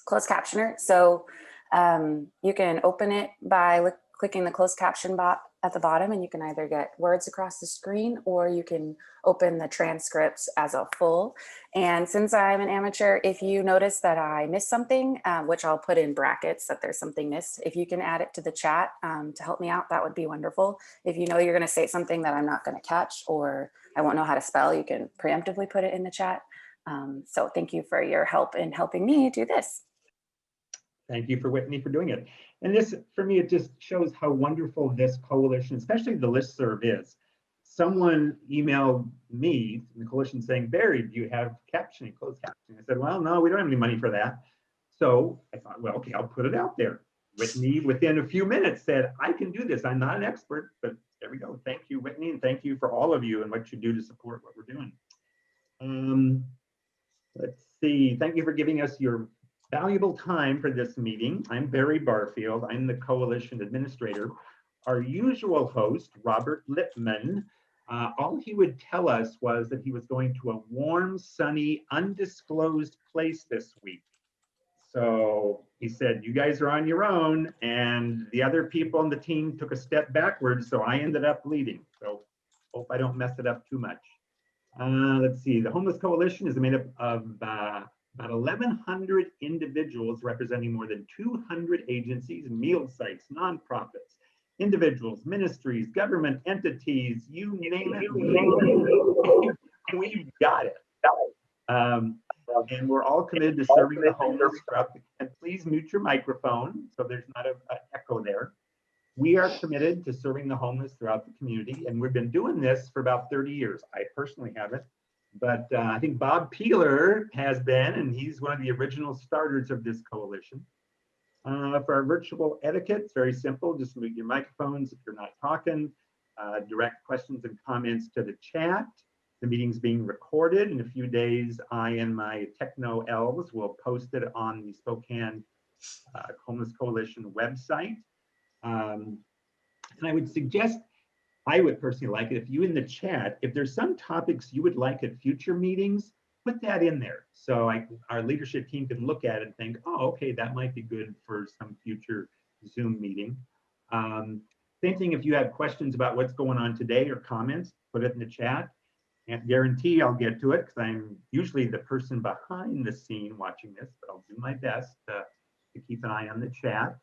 closed captioner. So you can open it by clicking the closed caption at the bottom, and you can either get words across the screen or you can open the transcripts as a full. And since I'm an amateur, if you notice that I missed something, which I'll put in brackets that there's something missed, if you can add it to the chat to help me out, that would be wonderful. If you know you're going to say something that I'm not going to catch or I won't know how to spell, you can preemptively put it in the chat. So thank you for your help in helping me do this. Thank you, Whitney, for doing it. And this, for me, it just shows how wonderful this coalition, especially the listserv, is. Someone emailed me in the coalition saying, Barry, do you have captioning, closed captioning? I said, well, no, we don't have any money for that. So I thought, well, okay, I'll put it out there. Whitney, within a few minutes, said, I can do this. I'm not an expert, but there we go. Thank you, Whitney, and thank you for all of you and what you do to support what we're doing. Let's see. Thank you for giving us your valuable time for this meeting. I'm Barry Barfield. I'm the coalition administrator. Our usual host, Robert Lippman, all he would tell us was that he was going to a warm, sunny, undisclosed place this week. So he said, you guys are on your own, and the other people on the team took a step backwards, so I ended up leading. So hope I don't mess it up too much. Let's see, the Homeless Coalition is made up of about 1,100 individuals representing more than 200 agencies, meal sites, nonprofits, individuals, ministries, government entities, you name it, we've got it. And we're all committed to serving the homeless throughout and please mute your microphone so there's not an echo there. We are committed to serving the homeless throughout the community, and we've been doing this for about 30 years. I personally haven't, but I think Bob Peeler has been, and he's one of the original starters of this coalition. For our virtual etiquette, it's very simple. Just mute your microphones if you're not talking. Direct questions and comments to the chat. The meeting's being recorded. In a few days, I and my techno elves will post it on the Spokane Homeless Coalition website. And I would suggest, I would personally like it if you in the chat, if there's some topics you would like at future meetings, put that in there. So our leadership team can look at it and think, oh, okay, that might be good for some future Zoom meeting. Same thing if you have questions about what's going on today or comments, put it in the chat. Can't guarantee I'll get to it because I'm usually the person behind the scene watching this, but I'll do my best to keep an eye on the chat.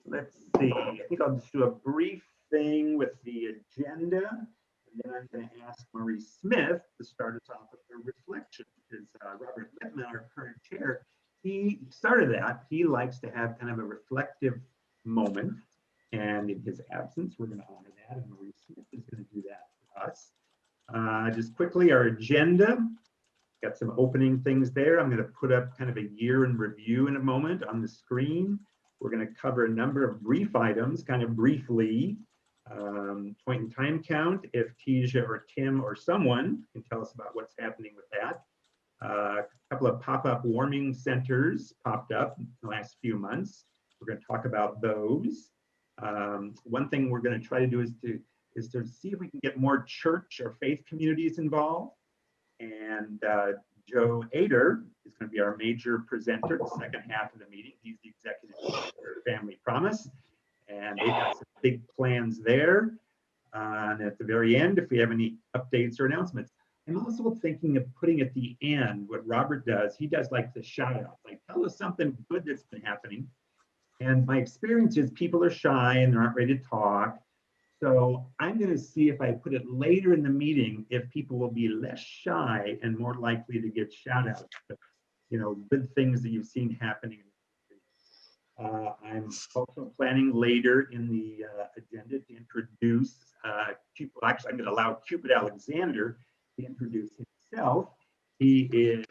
Let's see, I think I'll just do a brief thing with the agenda, and then I'm going to ask Marie Smith to start us off with her reflection, because Robert Lippman, our current chair, he started that. He likes to have kind of a reflective moment, and in his absence, we're going to honor that, and Marie Smith is going to do that for us. Just quickly, our agenda. Got some opening things there. I'm going to put up kind of a year in review in a moment on the screen. We're going to cover a number of brief items, kind of briefly. Point in time count, if Tisha or Tim or someone can tell us about what's happening with that. A couple of pop-up warming centers popped up in the last few months. We're going to talk about those. One thing we're going to try to do is to see if we can get more church or faith communities involved. And Joe Ader is going to be our major presenter the second half of the meeting. He's the executive of Joe Ader Family Promise, and they've got some big plans there. And at the very end, if we have any updates or announcements, I'm also thinking of putting at the end what Robert does. He does like the shout out, like tell us something good that's been happening. And my experience is people are shy and they're not ready to talk. So I'm going to see if I put it later in the meeting, if people will be less shy and more likely to get shout outs, you know, good things that you've seen happening. I'm also planning later in the agenda to introduce, actually I'm going to allow Cupid Alexander to introduce himself. He is,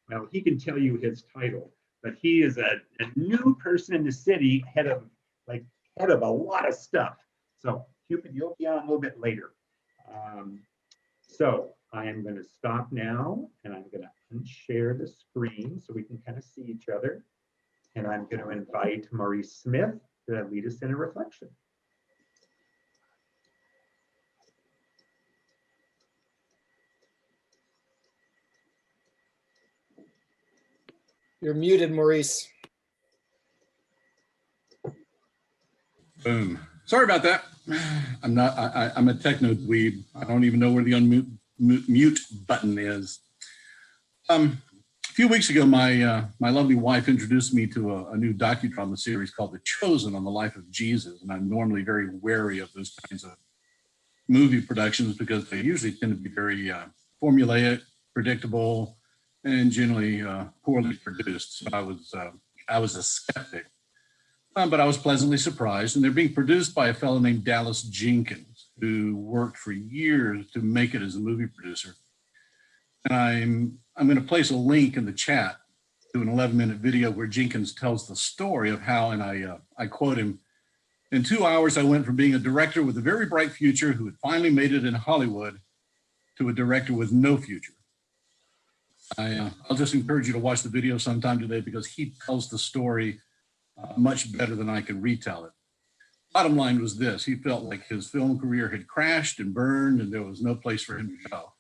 well, he can tell you his title, but he is a new person in the city, head of a lot of stuff. So Cupid, you'll be on a little bit later. So I am going to stop now, and I'm going to unshare the screen so we can kind of see each other. And I'm going to invite Marie Smith to lead us in a reflection. You're muted, Maurice. Boom. Sorry about that. I'm a techno dweeb. I don't even know where the unmute mute button is. A few weeks ago, my lovely wife introduced me to a new docudrama series called The Chosen on the life of Jesus. And I'm normally very wary of those kinds of movie productions because they usually tend to be very formulaic, predictable, and generally poorly produced. So I was a skeptic. But I was pleasantly surprised, and they're being produced by a fellow named Dallas Jenkins, who worked for years to make it as a movie producer. And I'm going to place a link in the chat to an 11-minute video where Jenkins tells the story of how, and I quote him, "In 2 hours, I went from being a director with a very bright future who had finally made it in Hollywood to a director with no future." I'll just encourage you to watch the video sometime today because he tells the story much better than I could retell it. Bottom line was this: he felt like his film career had crashed and burned and there was no place for him to go.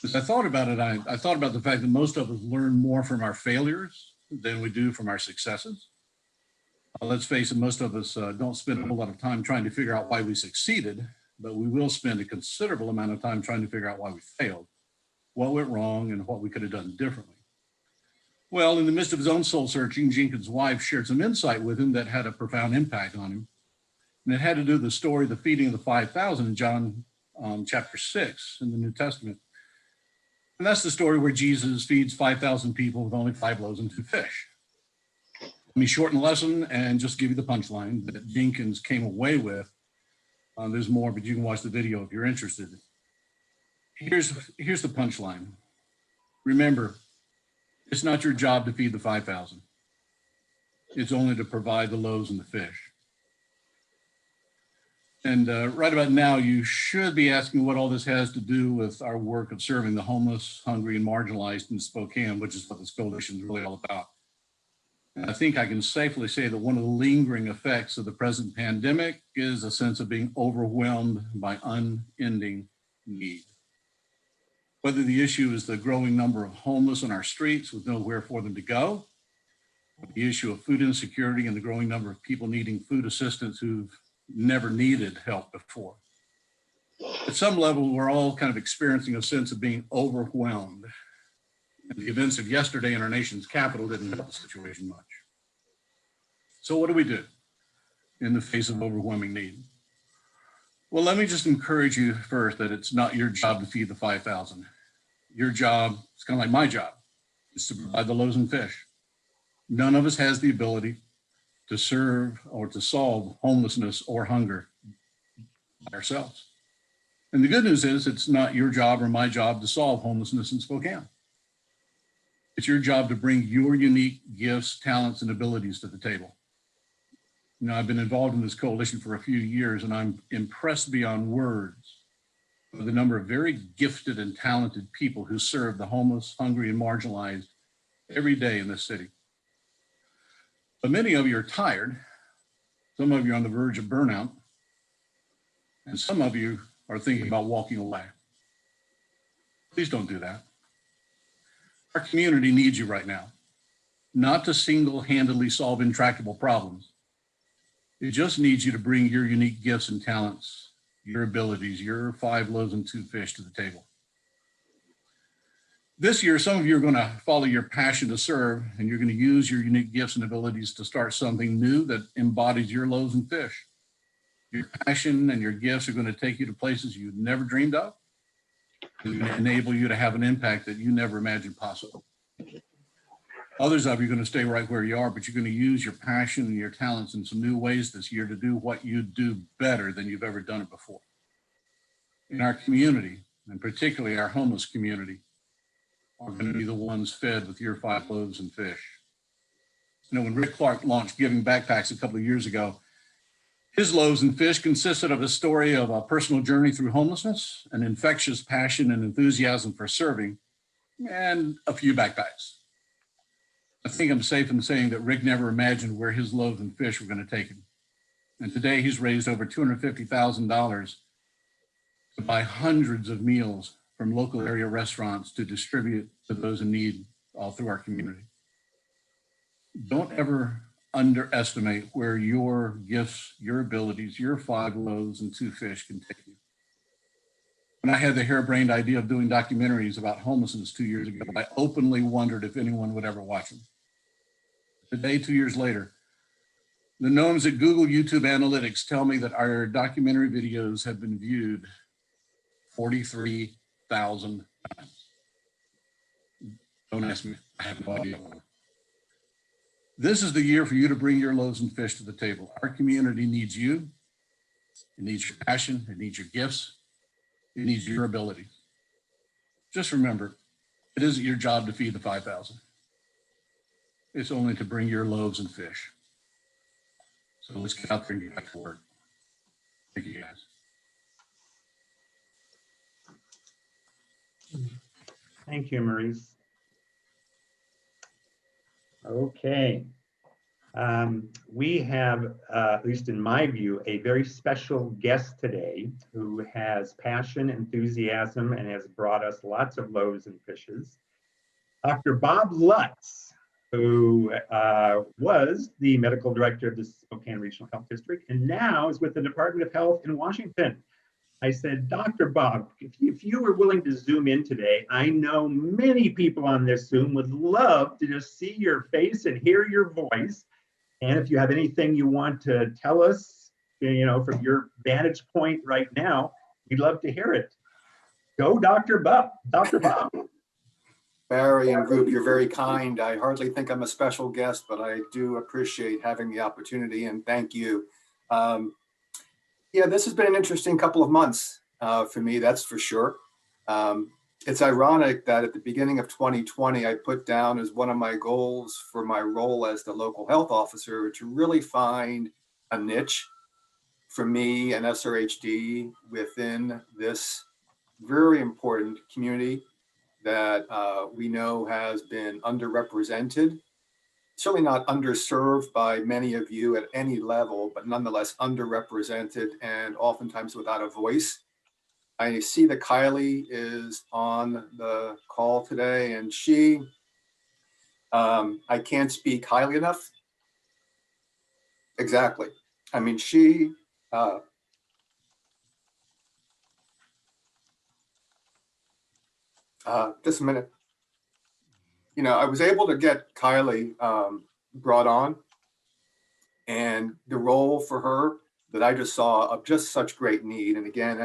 As I thought about it, I thought about the fact that most of us learn more from our failures than we do from our successes. Let's face it, most of us don't spend a whole lot of time trying to figure out why we succeeded, but we will spend a considerable amount of time trying to figure out why we failed, what went wrong, and what we could have done differently. Well, in the midst of his own soul searching, Jenkins' wife shared some insight with him that had a profound impact on him. And it had to do with the story of the feeding of the 5,000 in John chapter 6 in the New Testament. And that's the story where Jesus feeds 5,000 people with only 5 loaves and 2 fish. Let me shorten the lesson and just give you the punchline that Jenkins came away with. There's more, but you can watch the video if you're interested. Here's the punchline. Remember, it's not your job to feed the 5,000. It's only to provide the loaves and the fish. And right about now, you should be asking what all this has to do with our work of serving the homeless, hungry, and marginalized in Spokane, which is what this coalition is really all about. And I think I can safely say that one of the lingering effects of the present pandemic is a sense of being overwhelmed by unending need. Whether the issue is the growing number of homeless on our streets with nowhere for them to go, or the issue of food insecurity and the growing number of people needing food assistance who've never needed help before. At some level, we're all kind of experiencing a sense of being overwhelmed. And the events of yesterday in our nation's capital didn't help the situation much. So what do we do in the face of overwhelming need? Well, let me just encourage you first that it's not your job to feed the 5,000. Your job, it's kind of like my job, is to provide the loaves and fish. None of us has the ability to serve or to solve homelessness or hunger by ourselves. And the good news is it's not your job or my job to solve homelessness in Spokane. It's your job to bring your unique gifts, talents, and abilities to the table. You know, I've been involved in this coalition for a few years, and I'm impressed beyond words with the number of very gifted and talented people who serve the homeless, hungry, and marginalized every day in this city. But many of you are tired. Some of you are on the verge of burnout, and some of you are thinking about walking away. Please don't do that. Our community needs you right now, not to single-handedly solve intractable problems. It just needs you to bring your unique gifts and talents, your abilities, your 5 loaves and 2 fish to the table. This year, some of you are going to follow your passion to serve, and you're going to use your unique gifts and abilities to start something new that embodies your loaves and fish. Your passion and your gifts are going to take you to places you've never dreamed of, and going to enable you to have an impact that you never imagined possible. Others of you are going to stay right where you are, but you're going to use your passion and your talents in some new ways this year to do what you do better than you've ever done it before. In our community, and particularly our homeless community, are going to be the ones fed with your 5 loaves and fish. You know, when Rick Clark launched Giving Backpacks a couple of years ago, his loaves and fish consisted of a story of a personal journey through homelessness, an infectious passion and enthusiasm for serving, and a few backpacks. I think I'm safe in saying that Rick never imagined where his loaves and fish were going to take him. And today he's raised over $250,000 to buy hundreds of meals from local area restaurants to distribute to those in need all through our community. Don't ever underestimate where your gifts, your abilities, your 5 loaves and 2 fish can take you. When I had the harebrained idea of doing documentaries about homelessness 2 years ago, I openly wondered if anyone would ever watch them. Today, 2 years later, the gnomes at Google YouTube Analytics tell me that our documentary videos have been viewed 43,000 times. Don't ask me, I have no idea. This is the year for you to bring your loaves and fish to the table. Our community needs you. It needs your passion. It needs your gifts. It needs your ability. Just remember, it isn't your job to feed the 5,000. It's only to bring your loaves and fish. So let's get out there and get back to work. Thank you, guys. Thank you, Maurice. Okay. We have, at least in my view, a very special guest today who has passion, enthusiasm, and has brought us lots of loaves and fishes. Dr. Bob Lutz, who was the medical director of the Spokane Regional Health District and now is with the Department of Health in Washington. I said, Dr. Bob, if you were willing to zoom in today, I know many people on this Zoom would love to just see your face and hear your voice. And if you have anything you want to tell us, you know, from your vantage point right now, we'd love to hear it. Go, Dr. Bob. Dr. Bob. Barry and group, you're very kind. I hardly think I'm a special guest, but I do appreciate having the opportunity, and thank you. Yeah, this has been an interesting couple of months for me, that's for sure. It's ironic that at the beginning of 2020, I put down as one of my goals for my role as the local health officer to really find a niche for me and SRHD within this very important community that we know has been underrepresented, certainly not underserved by many of you at any level, but nonetheless underrepresented and oftentimes without a voice. I see that Kylie is on the call today, and she, I can't speak highly enough. Exactly. I mean, she, just a minute. You know, I was able to get Kylie brought on, and the role for her that I just saw of just such great need. And again,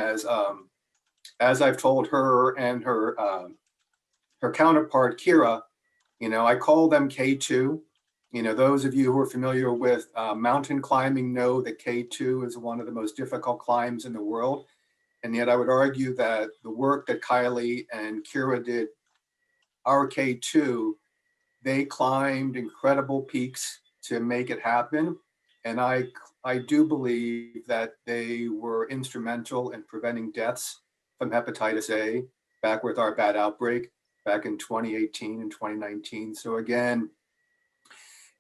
as I've told her and her counterpart Kira, you know, I call them K2. You know, those of you who are familiar with mountain climbing know that K2 is one of the most difficult climbs in the world. And yet I would argue that the work that Kylie and Kira did, our K2, they climbed incredible peaks to make it happen. And I do believe that they were instrumental in preventing deaths from hepatitis A back with our bad outbreak back in 2018 and 2019. So again,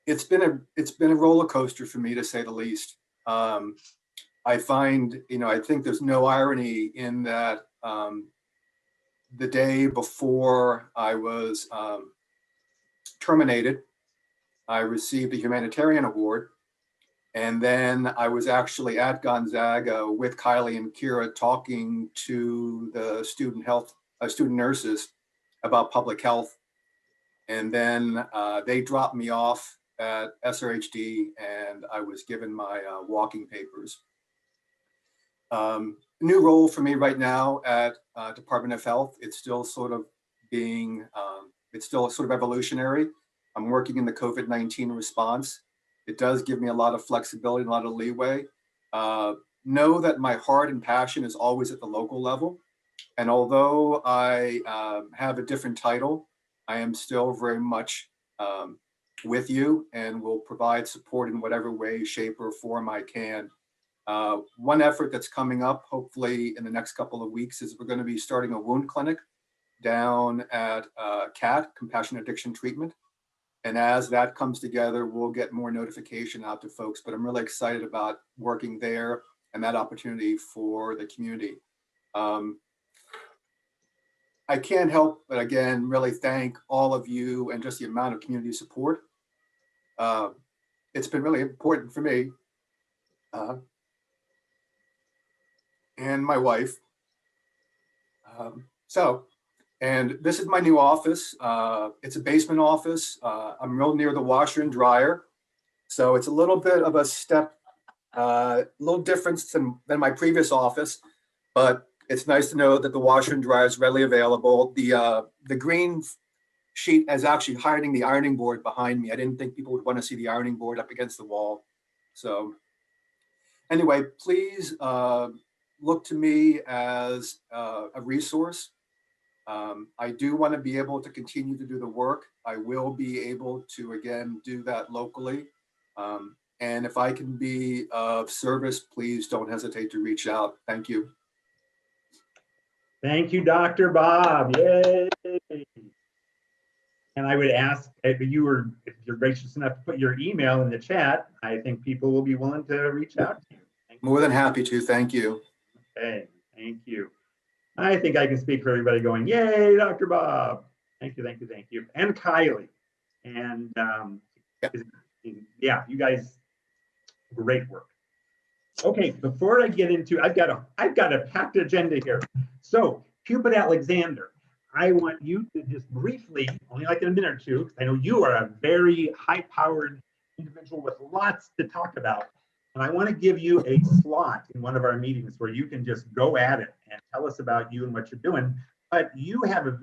it's been a roller coaster for me, to say the least. I find, you know, I think there's no irony in that the day before I was terminated, I received a humanitarian award. And then I was actually at Gonzaga with Kylie and Kira talking to the student nurses about public health. And then they dropped me off at SRHD and I was given my walking papers. New role for me right now at Department of Health. It's still sort of being, it's still sort of evolutionary. I'm working in the COVID-19 response. It does give me a lot of flexibility, a lot of leeway. Know that my heart and passion is always at the local level. And although I have a different title, I am still very much with you and will provide support in whatever way, shape, or form I can. One effort that's coming up, hopefully in the next couple of weeks, is we're going to be starting a wound clinic down at CAT, Compassion Addiction Treatment. And as that comes together, we'll get more notification out to folks. But I'm really excited about working there and that opportunity for the community. I can't help but, again, really thank all of you and just the amount of community support. It's been really important for me and my wife. And this is my new office. It's a basement office. I'm real near the washer and dryer. So it's a little bit of a step, little difference than my previous office, but it's nice to know that the washer and dryer is readily available. The green sheet is actually hiding the ironing board behind me. I didn't think people would want to see the ironing board up against the wall. So anyway, please look to me as a resource. I do want to be able to continue to do the work. I will be able to, again, do that locally. And if I can be of service, please don't hesitate to reach out. Thank you. Thank you, Dr. Bob. Yay. And I would ask if you're gracious enough to put your email in the chat, I think people will be willing to reach out to you. More than happy to. Thank you. Okay, thank you. I think I can speak for everybody going, yay, Dr. Bob. Thank you, thank you, thank you. And Kylie. And yeah, you guys, great work. Okay, before I get into, I've got a packed agenda here. So, Cupid Alexander, I want you to just briefly, only like in a minute or two, because I know you are a very high-powered individual with lots to talk about. And I want to give you a slot in one of our meetings where you can just go at it and tell us about you and what you're doing. But you have a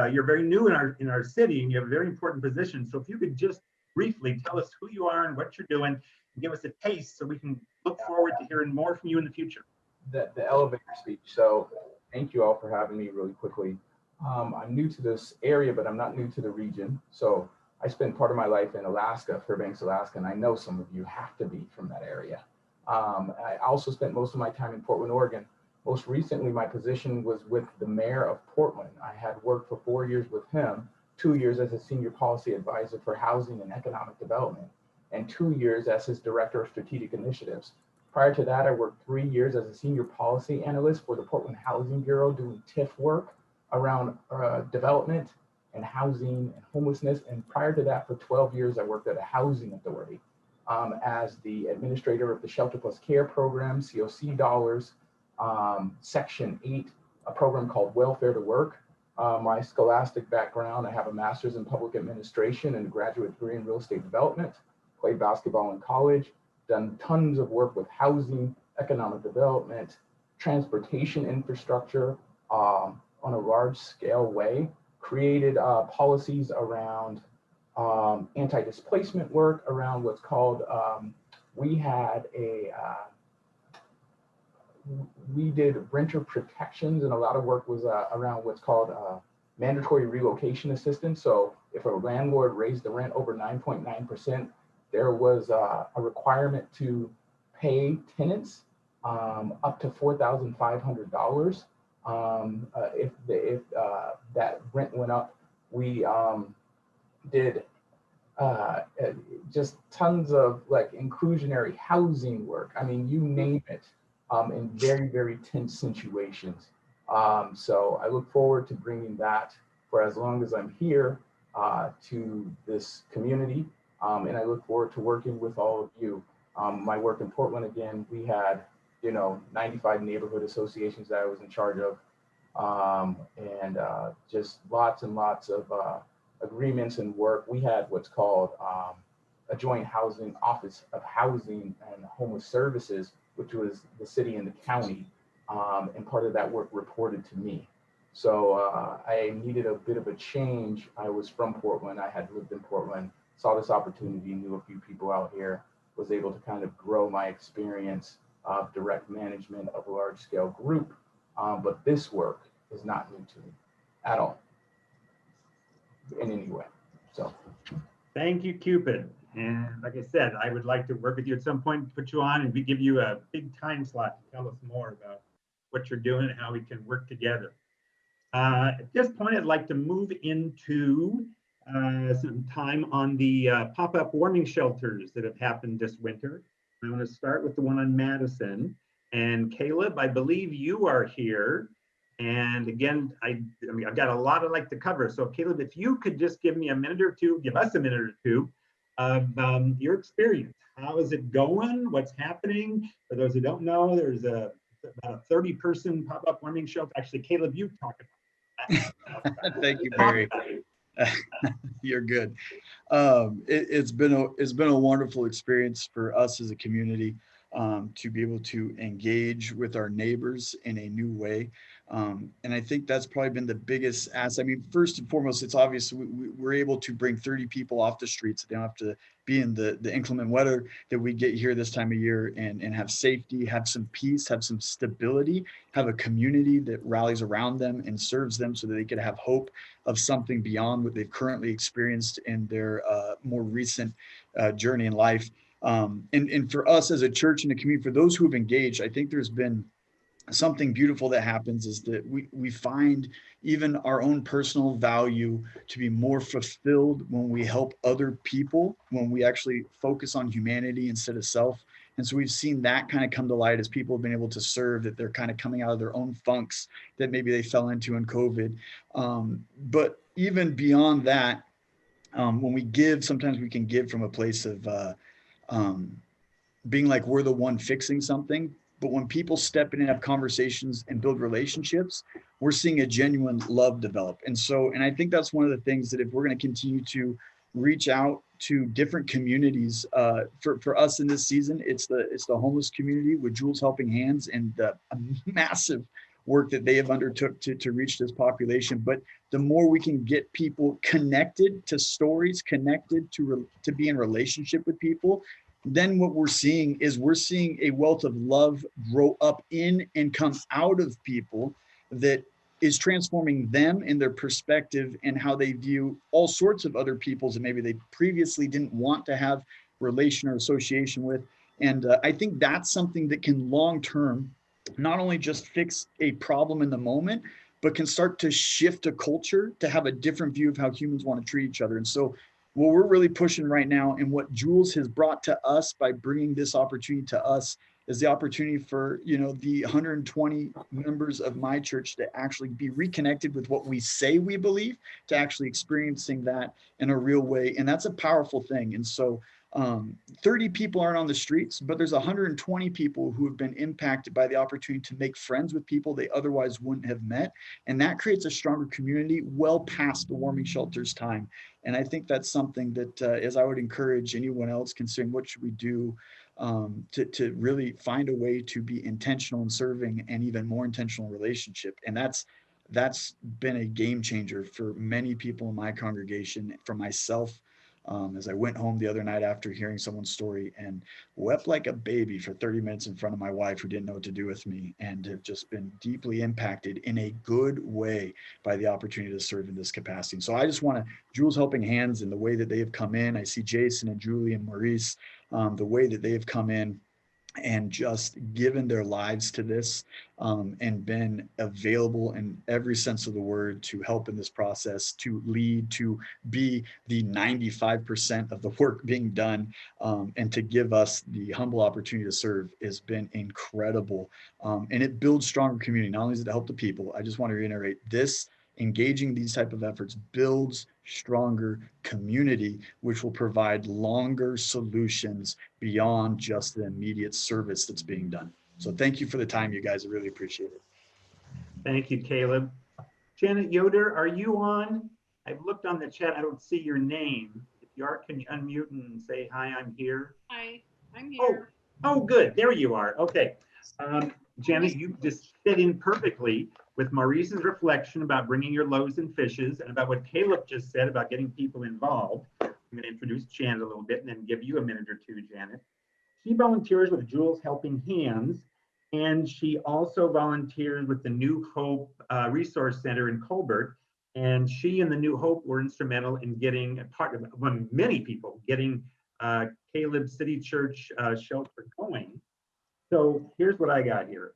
you're very new in our city, and you have a very important position. So if you could just briefly tell us who you are and what you're doing, and give us a taste so we can look forward to hearing more from you in the future. The elevator speech. So thank you all for having me really quickly. I'm new to this area, but I'm not new to the region. So I spent part of my life in Alaska, Fairbanks, Alaska, and I know some of you have to be from that area. I also spent most of my time in Portland, Oregon. Most recently, my position was with the mayor of Portland. I had worked for 4 years with him, 2 years as a senior policy advisor for housing and economic development, and 2 years as his director of strategic initiatives. Prior to that, I worked 3 years as a senior policy analyst for the Portland Housing Bureau doing TIF work around development and housing and homelessness. And prior to that, for 12 years, I worked at a housing authority as the administrator of the Shelter Plus Care program, COC dollars, Section 8, a program called Welfare to Work. My scholastic background, I have a master's in public administration and a graduate degree in real estate development, played basketball in college, done tons of work with housing, economic development, transportation infrastructure on a large scale way, created policies around anti-displacement work, around what's called, we did renter protections, and a lot of work was around what's called mandatory relocation assistance. So if a landlord raised the rent over 9.9%, there was a requirement to pay tenants up to $4,500. If that rent went up, we did just tons of like inclusionary housing work. I mean, you name it, in very, very tense situations. So I look forward to bringing that for as long as I'm here to this community. And I look forward to working with all of you. My work in Portland, again, we had, 95 neighborhood associations that I was in charge of. And just lots and lots of agreements and work. We had what's called a joint housing office of housing and homeless services, which was the city and the county. And part of that work reported to me. So I needed a bit of a change. I was from Portland. I had lived in Portland, saw this opportunity, knew a few people out here, was able to kind of grow my experience of direct management of a large scale group. But this work is not new to me at all in any way. So thank you, Cupid. And like I said, I would like to work with you at some point, put you on and give you a big time slot to tell us more about what you're doing and how we can work together. At this point, I'd like to move into some time on the pop-up warming shelters that have happened this winter. I want to start with the one on Madison. And Kaleb, I believe you are here. And again, I mean, I've got a lot I'd like to cover. So Kaleb, if you could just give me a minute or two, give us a minute or two of your experience. How is it going? What's happening? For those who don't know, there's about a 30-person pop-up warming shelter. Actually, Kaleb, you talk about that. Thank you, Barry. You're good. It's been a wonderful experience for us as a community to be able to engage with our neighbors in a new way. And I think that's probably been the biggest asset. I mean, first and foremost, it's obvious we're able to bring 30 people off the streets. They don't have to be in the inclement weather that we get here this time of year, and have safety, have some peace, have some stability, have a community that rallies around them and serves them so that they could have hope of something beyond what they've currently experienced in their more recent journey in life. And for us as a church and a community, for those who have engaged, I think there's been something beautiful that happens is that we find even our own personal value to be more fulfilled when we help other people, when we actually focus on humanity instead of self. And so we've seen that kind of come to light as people have been able to serve, that they're kind of coming out of their own funks that maybe they fell into in COVID. But even beyond that, when we give, sometimes we can give from a place of being like we're the one fixing something. But when people step in and have conversations and build relationships, we're seeing a genuine love develop. And I think that's one of the things that if we're going to continue to reach out to different communities, for us in this season, it's the homeless community with Jules Helping Hands and the massive work that they have undertook to reach this population. But the more we can get people connected to stories, connected to be in relationship with people, then what we're seeing is a wealth of love grow up in and come out of people that is transforming them in their perspective and how they view all sorts of other peoples that maybe they previously didn't want to have relation or association with. And I think that's something that can long-term not only just fix a problem in the moment, but can start to shift a culture to have a different view of how humans want to treat each other. And so what we're really pushing right now, and what Jules has brought to us by bringing this opportunity to us, is the opportunity for, the 120 members of my church to actually be reconnected with what we say we believe, to actually experiencing that in a real way. And that's a powerful thing. And so 30 people aren't on the streets, but there's 120 people who have been impacted by the opportunity to make friends with people they otherwise wouldn't have met. And that creates a stronger community well past the warming shelters time. And I think that's something that, as I would encourage anyone else considering what should we do to really find a way to be intentional in serving and even more intentional relationship. And that's been a game changer for many people in my congregation, for myself. As I went home the other night after hearing someone's story and wept like a baby for 30 minutes in front of my wife who didn't know what to do with me, and have just been deeply impacted in a good way by the opportunity to serve in this capacity. So I just want to, Jules Helping Hands and the way that they have come in. I see Jason and Julie and Maurice, the way that they have come in and just given their lives to this, and been available in every sense of the word to help in this process, to lead, to be the 95% of the work being done, and to give us the humble opportunity to serve has been incredible. And it builds stronger community. Not only does it help the people, I just want to reiterate this, engaging these type of efforts builds stronger community, which will provide longer solutions beyond just the immediate service that's being done. So thank you for the time, you guys. I really appreciate it. Thank you, Kaleb. Janet Yoder, are you on? I've looked on the chat. I don't see your name. If you are, can you unmute and say, hi, I'm here? Hi, I'm here. Oh, good. There you are. Okay. Janet, you just fit in perfectly with Maurice's reflection about bringing your loaves and fishes, and about what Kaleb just said about getting people involved. I'm going to introduce Janet a little bit and then give you a minute or two, Janet. She volunteers with Jules Helping Hands, and she also volunteers with the New Hope Resource Center in Colbert. And she and the New Hope were instrumental in getting, among many people, getting Kaleb City Church shelter going. So here's what I got here.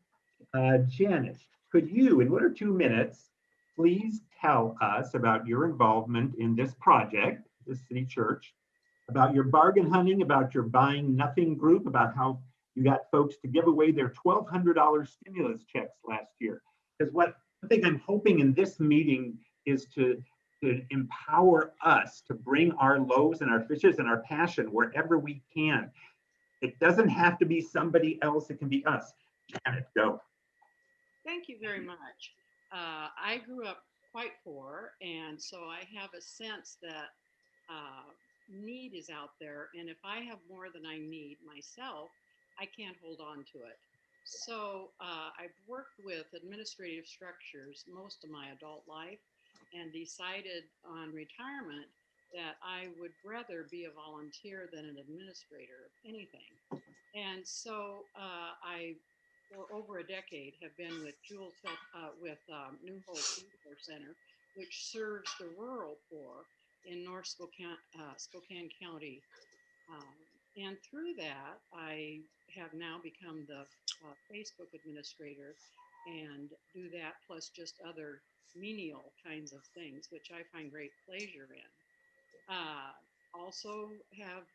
Janet, could you, in 1 or 2 minutes, please tell us about your involvement in this project, this city church, about your bargain hunting, about your buying nothing group, about how you got folks to give away their $1,200 stimulus checks last year. Because what I think I'm hoping in this meeting is to to empower us to bring our loaves and our fishes and our passion wherever we can. It doesn't have to be somebody else, it can be us. Janet, go. Thank you very much. I grew up quite poor, and so I have a sense that need is out there, and if I have more than I need myself, I can't hold on to it. So I've worked with administrative structures most of my adult life and decided on retirement that I would rather be a volunteer than an administrator of anything. And so I, for over a decade, have been with New Hope Resource Center, which serves the rural poor in North Spokane County. And through that, I have now become the Facebook administrator and do that plus just other menial kinds of things, which I find great pleasure in. Also have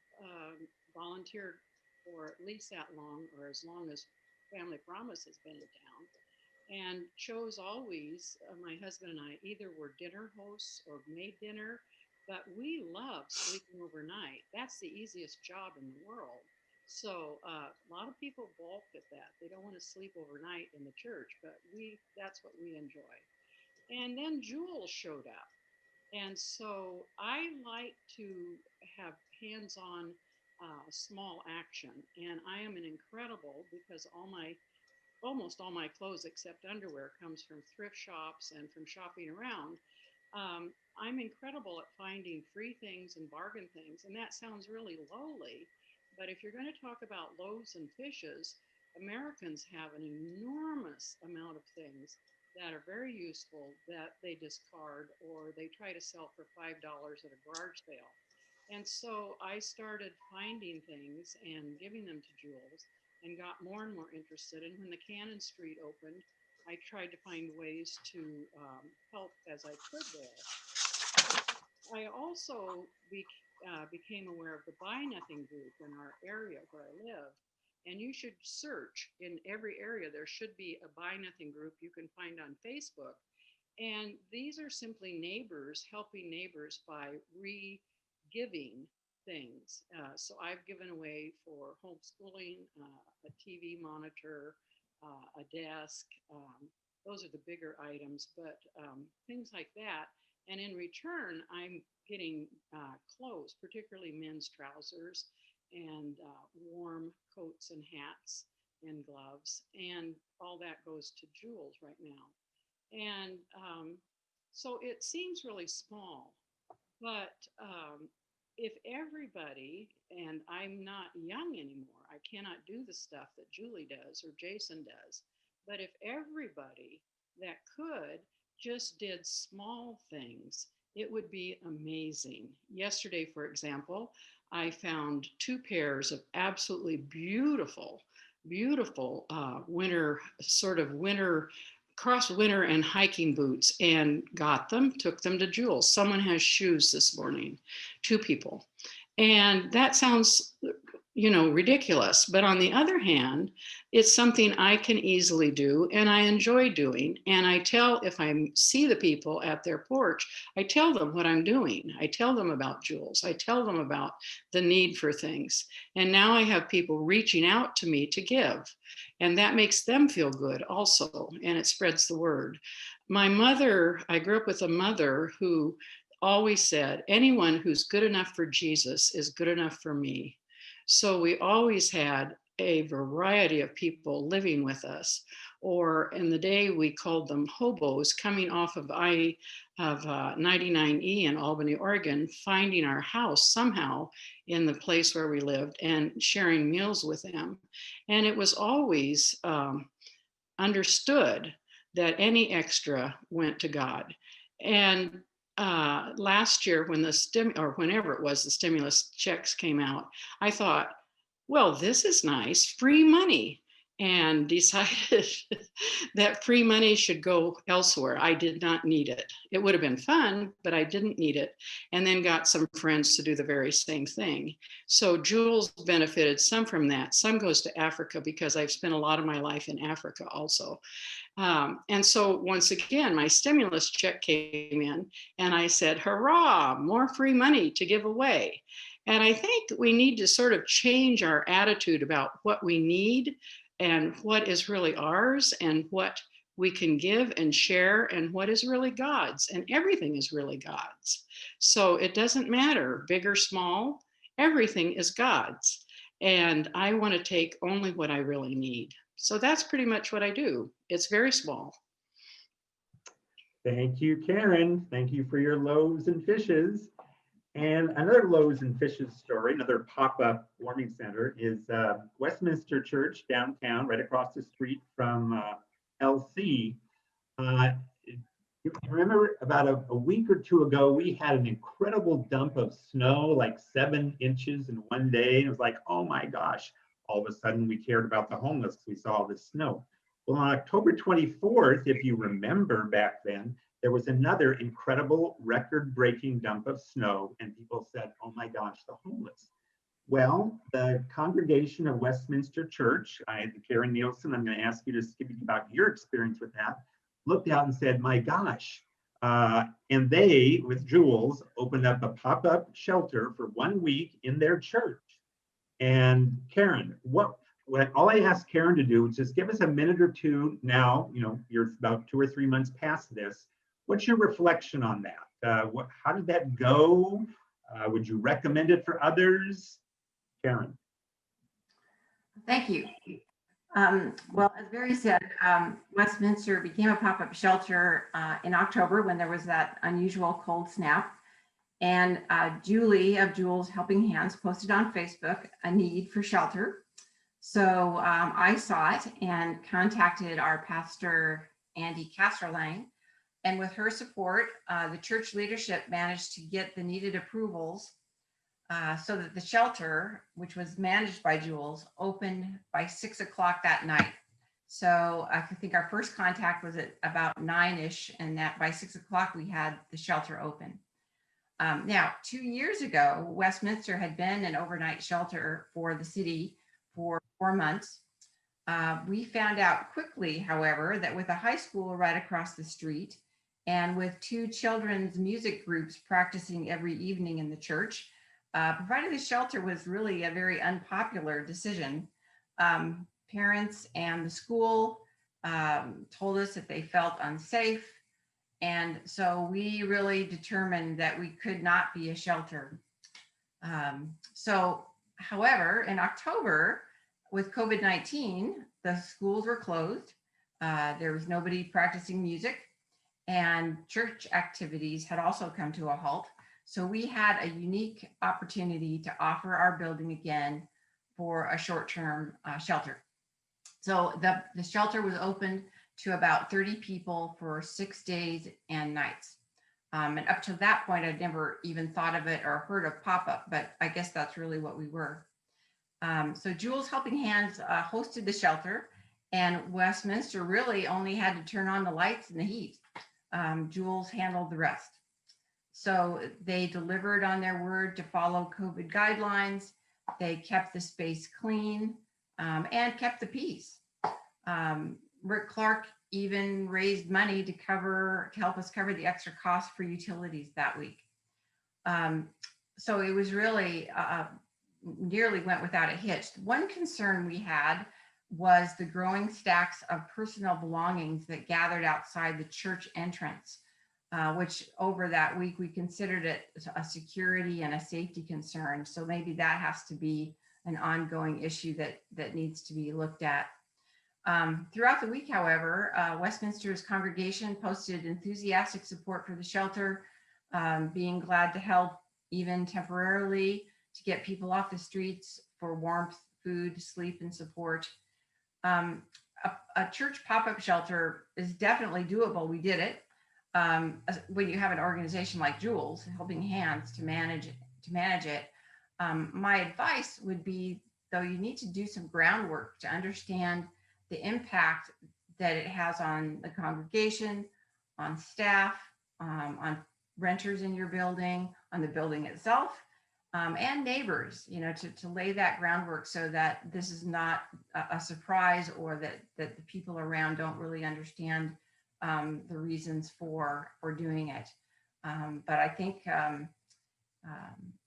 volunteered for at least that long, or as long as Family Promise has been in town, and chose always, my husband and I either were dinner hosts or made dinner, but we love sleeping overnight. That's the easiest job in the world. So a lot of people balk at that. They don't want to sleep overnight in the church, but that's what we enjoy. And then Jules showed up. And so I like to have hands-on small action. And I am an incredible, because almost all my clothes except underwear comes from thrift shops and from shopping around. I'm incredible at finding free things and bargain things. And that sounds really lowly, but if you're going to talk about loaves and fishes, Americans have an enormous amount of things that are very useful that they discard or they try to sell for $5 at a garage sale. And so I started finding things and giving them to Jules and got more and more interested. And when the Cannon Street opened, I tried to find ways to help as I could there. I also became aware of the Buy Nothing group in our area where I live. And you should search in every area. There should be a Buy Nothing group you can find on Facebook. And these are simply neighbors helping neighbors by re-giving things. So I've given away for homeschooling, a TV monitor, a desk. Those are the bigger items, but things like that. And in return, I'm getting clothes, particularly men's trousers and warm coats and hats and gloves. And all that goes to Jules right now. And so it seems really small, but if everybody, and I'm not young anymore, I cannot do the stuff that Julie does or Jason does, but if everybody that could just did small things, it would be amazing. Yesterday, for example, I found 2 pairs of absolutely beautiful winter cross winter and hiking boots, and took them to Jules. Someone has shoes this morning, 2 people. And that sounds, ridiculous. But on the other hand, it's something I can easily do and I enjoy doing. And if I see the people at their porch, I tell them what I'm doing. I tell them about Jules. I tell them about the need for things. And now I have people reaching out to me to give. And that makes them feel good also. And it spreads the word. I grew up with a mother who always said, anyone who's good enough for Jesus is good enough for me. So we always had a variety of people living with us, or in the day we called them hobos, coming off of 99E in Albany, Oregon, finding our house somehow in the place where we lived and sharing meals with them. And it was always understood that any extra went to God. And last year when whenever it was, the stimulus checks came out, I thought, well, this is nice, free money, and decided that free money should go elsewhere. I did not need it. It would have been fun, but I didn't need it. And then got some friends to do the very same thing. So Jules benefited some from that. Some goes to Africa because I've spent a lot of my life in Africa also. And so once again, my stimulus check came in and I said, hurrah, more free money to give away. And I think we need to sort of change our attitude about what we need and what is really ours and what we can give and share and what is really God's. And everything is really God's. So it doesn't matter, big or small, everything is God's. And I want to take only what I really need. So that's pretty much what I do. It's very small. Thank you, Karen. Thank you for your loaves and fishes. And another loaves and fishes story, another pop-up warming center is Westminster Church downtown, right across the street from LC. You remember about a week or two ago, we had an incredible dump of snow, like 7 inches in one day. It was like, oh my gosh. All of a sudden we cared about the homeless because we saw all this snow. Well, on October 24th, if you remember back then, there was another incredible record-breaking dump of snow, and people said, oh my gosh, the homeless. Well, the congregation of Westminster Church, Karen Neilson, I'm going to ask you to speak about your experience with that, looked out and said, my gosh. And they, with Jules, opened up a pop-up shelter for 1 week in their church. And Karen, all I asked Karen to do was just give us a minute or two now, you're about 2 or 3 months past this. What's your reflection on that? How did that go? Would you recommend it for others? Karen. Thank you. Well, as Barry said, Westminster became a pop-up shelter in October when there was that unusual cold snap. And Julie of Jules Helping Hands posted on Facebook a need for shelter. So I saw it and contacted our pastor, Andy Casterlang. And with her support, the church leadership managed to get the needed approvals so that the shelter, which was managed by Jules, opened by 6 o'clock that night. So I think our first contact was at about 9-ish, and that by 6 o'clock we had the shelter open. Now, 2 years ago, Westminster had been an overnight shelter for the city for 4 months. We found out quickly, however, that with a high school right across the street and with 2 children's music groups practicing every evening in the church, providing the shelter was really a very unpopular decision. Parents and the school told us that they felt unsafe. And so we really determined that we could not be a shelter. However, in October, with COVID-19, the schools were closed. There was nobody practicing music, and church activities had also come to a halt. So we had a unique opportunity to offer our building again for a short-term shelter. So the shelter was opened to about 30 people for 6 days and nights. And up to that point, I'd never even thought of it or heard of pop-up, but I guess that's really what we were. So Jules Helping Hands hosted the shelter, and Westminster really only had to turn on the lights and the heat. Jules handled the rest. So they delivered on their word to follow COVID guidelines. They kept the space clean and kept the peace. Rick Clark even raised money to help us cover the extra cost for utilities that week. So it was really nearly went without a hitch. One concern we had was the growing stacks of personal belongings that gathered outside the church entrance, which over that week we considered it a security and a safety concern. So maybe that has to be an ongoing issue that needs to be looked at. Throughout the week, however, Westminster's congregation posted enthusiastic support for the shelter, being glad to help even temporarily to get people off the streets for warmth, food, sleep, and support. A church pop-up shelter is definitely doable. We did it. When you have an organization like Jules Helping Hands to manage it, my advice would be, though, you need to do some groundwork to understand the impact that it has on the congregation, on staff, on renters in your building, on the building itself, and neighbors, to lay that groundwork so that this is not a surprise, or that the people around don't really understand the reasons for doing it. But I think,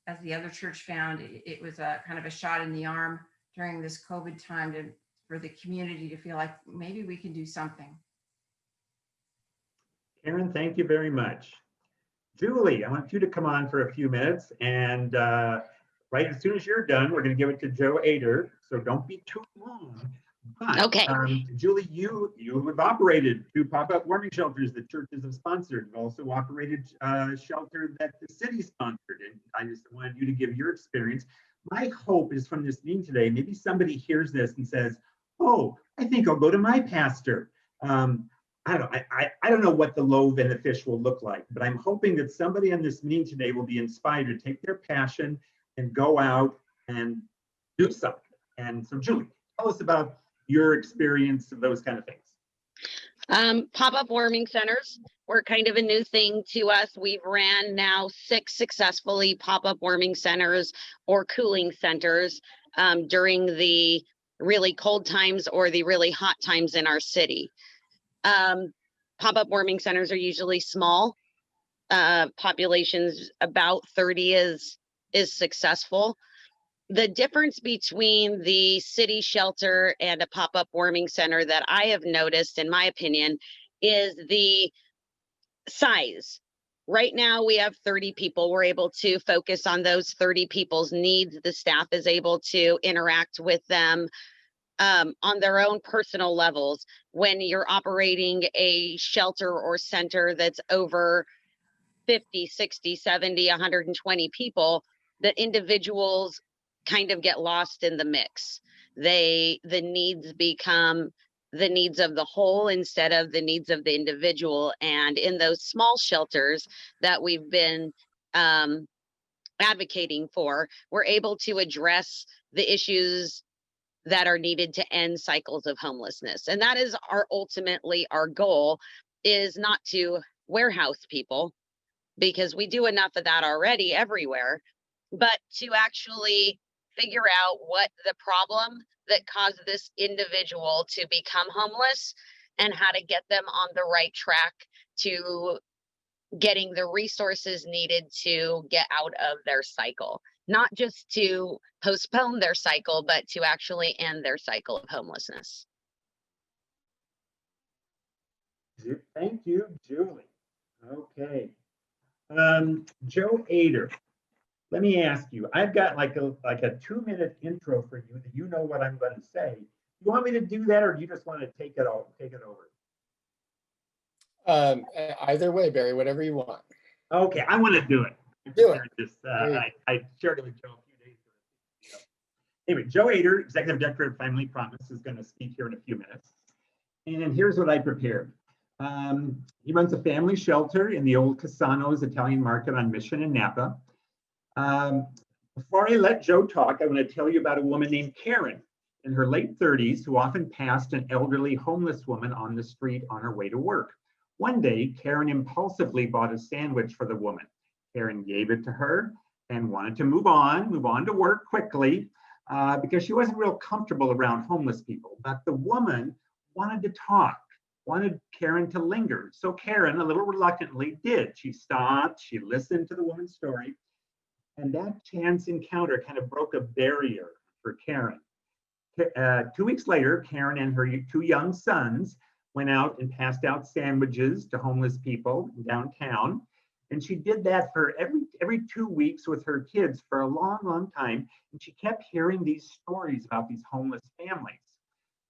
as the other church found, it was a kind of a shot in the arm during this COVID time for the community to feel like maybe we can do something. Karen, thank you very much. Julie, I want you to come on for a few minutes, and right as soon as you're done, we're going to give it to Joe Ader, so don't be too long. But, Okay. Julie, you have operated 2 pop-up warming shelters that churches have sponsored. You've also operated a shelter that the city sponsored, and I just wanted you to give your experience. My hope is from this meeting today, maybe somebody hears this and says, oh, I think I'll go to my pastor. I don't know what the loaf and the fish will look like, but I'm hoping that somebody on this meeting today will be inspired to take their passion and go out and do something. And so, Julie, tell us about your experience of those kind of things. Pop-up warming centers were kind of a new thing to us. We've ran now 6 successfully pop-up warming centers or cooling centers during the really cold times or the really hot times in our city. Pop-up warming centers are usually small. Populations about 30 is successful. The difference between the city shelter and a pop-up warming center that I have noticed, in my opinion, is the size. Right now we have 30 people. We're able to focus on those 30 people's needs. The staff is able to interact with them on their own personal levels. When you're operating a shelter or center that's over 50, 60, 70, 120 people, the individuals kind of get lost in the mix. The needs become the needs of the whole instead of the needs of the individual. And in those small shelters that we've been advocating for, we're able to address the issues that are needed to end cycles of homelessness. And that is ultimately our goal, is not to warehouse people, because we do enough of that already everywhere, but to actually figure out what the problem that caused this individual to become homeless and how to get them on the right track to getting the resources needed to get out of their cycle. Not just to postpone their cycle, but to actually end their cycle of homelessness. Thank you, Julie. Okay. Joe Ader, let me ask you, I've got like a 2-minute intro for you that you know what I'm going to say. You want me to do that, or do you just want to take it over? Either way, Barry, whatever you want. Okay, I want to do it. Do it. I shared it with Joe a few days ago. Anyway, Joe Ader, Executive Director of Family Promise, is going to speak here in a few minutes. And here's what I prepared. He runs a family shelter in the old Cassano's Italian Market on Mission and Napa. Before I let Joe talk, I want to tell you about a woman named Karen in her late 30s who often passed an elderly homeless woman on the street on her way to work. One day, Karen impulsively bought a sandwich for the woman. Karen gave it to her and wanted to move on to work quickly because she wasn't real comfortable around homeless people. But the woman wanted to talk, wanted Karen to linger. So Karen, a little reluctantly, did. She stopped, she listened to the woman's story, and that chance encounter kind of broke a barrier for Karen. 2 weeks later, Karen and her 2 young sons went out and passed out sandwiches to homeless people downtown. And she did that for every 2 weeks with her kids for a long, long time. And she kept hearing these stories about these homeless families.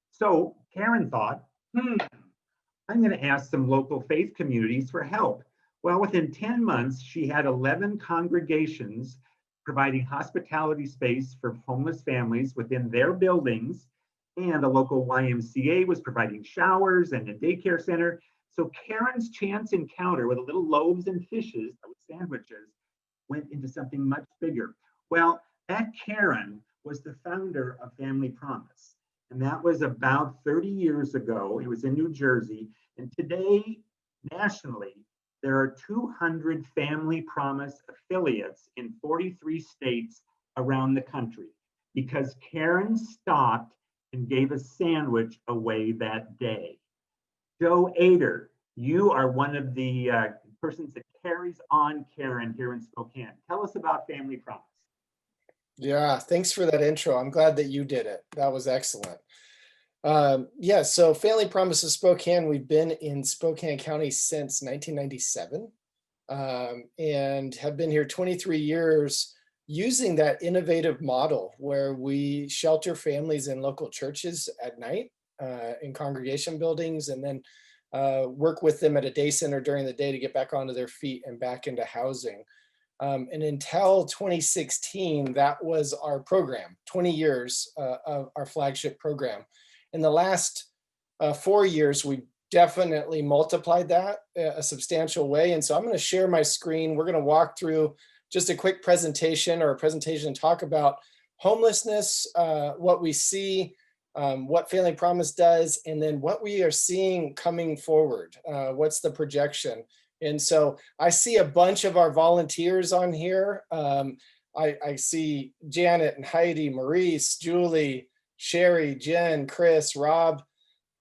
So Karen thought, I'm going to ask some local faith communities for help. Well, within 10 months, she had 11 congregations providing hospitality space for homeless families within their buildings, and a local YMCA was providing showers and a daycare center. So Karen's chance encounter with a little loaves and fishes, those sandwiches, went into something much bigger. Well, that Karen was the founder of Family Promise, and that was about 30 years ago. It was in New Jersey, and today, nationally, There are 200 Family Promise affiliates in 43 states around the country because Karen stopped and gave a sandwich away that day. Joe Ader, you are one of the persons that carries on Karen here in Spokane. Tell us about Family Promise. Yeah, thanks for that intro. I'm glad that you did it. That was excellent. Yeah, so Family Promise of Spokane, we've been in Spokane County since 1997 and have been here 23 years using that innovative model where we shelter families in local churches at night in congregation buildings, and then work with them at a day center during the day to get back onto their feet and back into housing. And until 2016, that was our program, 20 years of our flagship program. In the last 4 years, we definitely multiplied that a substantial way. And so I'm going to share my screen. We're going to walk through just a quick presentation and talk about homelessness, what we see, what Family Promise does, and then what we are seeing coming forward. What's the projection? And so I see a bunch of our volunteers on here. I see Janet and Heidi, Maurice, Julie, Sherry, Jen, Chris, Rob,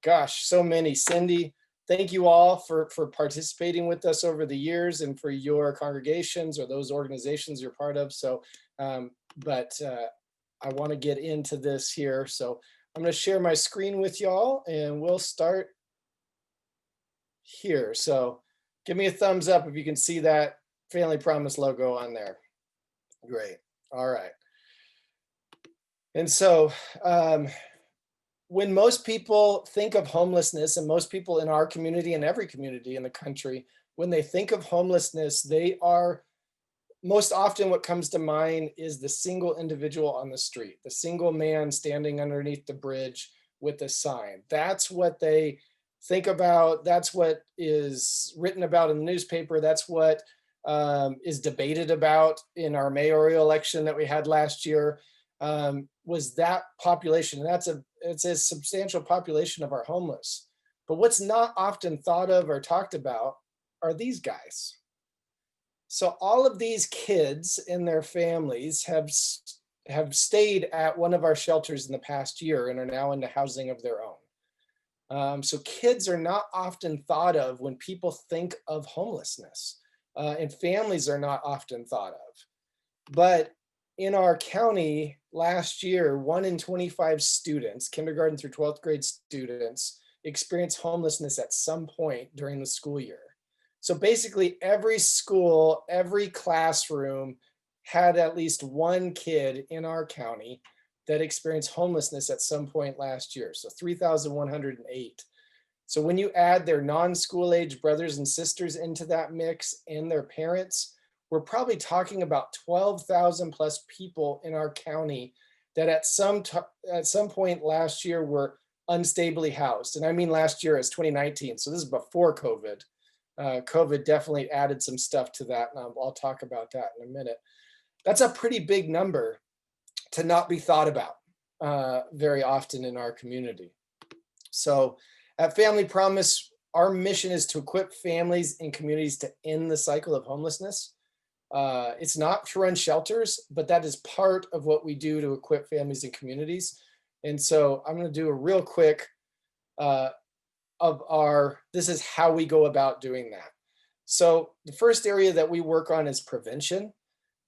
gosh, so many, Cindy. Thank you all for participating with us over the years and for your congregations or those organizations you're part of. So, I want to get into this here. So I'm going to share my screen with y'all and we'll start here. So give me a thumbs up if you can see that Family Promise logo on there. Great. All right. And so when most people think of homelessness, and most people in our community and every community in the country, when they think of homelessness, they are most often what comes to mind is the single individual on the street, the single man standing underneath the bridge with a sign. That's what they think about. That's what is written about in the newspaper. That's what is debated about in our mayoral election that we had last year, was that population. And it's a substantial population of our homeless. But what's not often thought of or talked about are these guys. So all of these kids and their families have stayed at one of our shelters in the past year and are now into housing of their own. So kids are not often thought of when people think of homelessness, and families are not often thought of. But in our county last year, 1 in 25 students, kindergarten through 12th grade students, experienced homelessness at some point during the school year. So basically every school, every classroom had at least one kid in our county that experienced homelessness at some point last year. So 3,108. So when you add their non-school age brothers and sisters into that mix and their parents, we're probably talking about 12,000 plus people in our county that at some point last year were unstably housed. And I mean last year as 2019. So this is before COVID. COVID definitely added some stuff to that, and I'll talk about that in a minute. That's a pretty big number to not be thought about very often in our community. So at Family Promise, our mission is to equip families and communities to end the cycle of homelessness. It's not to run shelters, but that is part of what we do to equip families and communities. And so I'm going to do a real quick this is how we go about doing that. So the first area that we work on is prevention.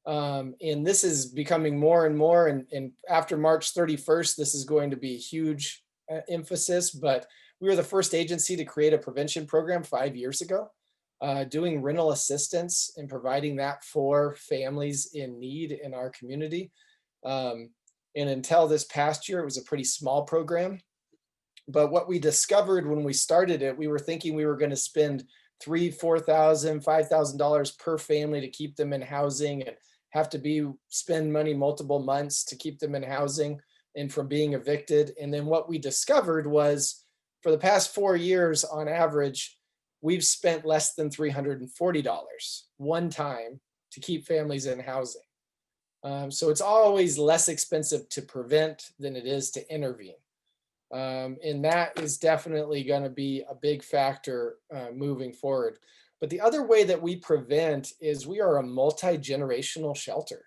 And this is becoming more and more, and after March 31st, this is going to be a huge emphasis, but we were the first agency to create a prevention program 5 years ago, doing rental assistance and providing that for families in need in our community. And until this past year, it was a pretty small program. But what we discovered when we started it, we were thinking we were going to spend $3,000, $4,000, $5,000 per family to keep them in housing, and have to spend money multiple months to keep them in housing and from being evicted. And then what we discovered was for the past 4 years, on average, we've spent less than $340 one time to keep families in housing. So it's always less expensive to prevent than it is to intervene. And that is definitely going to be a big factor moving forward. But the other way that we prevent is we are a multi-generational shelter.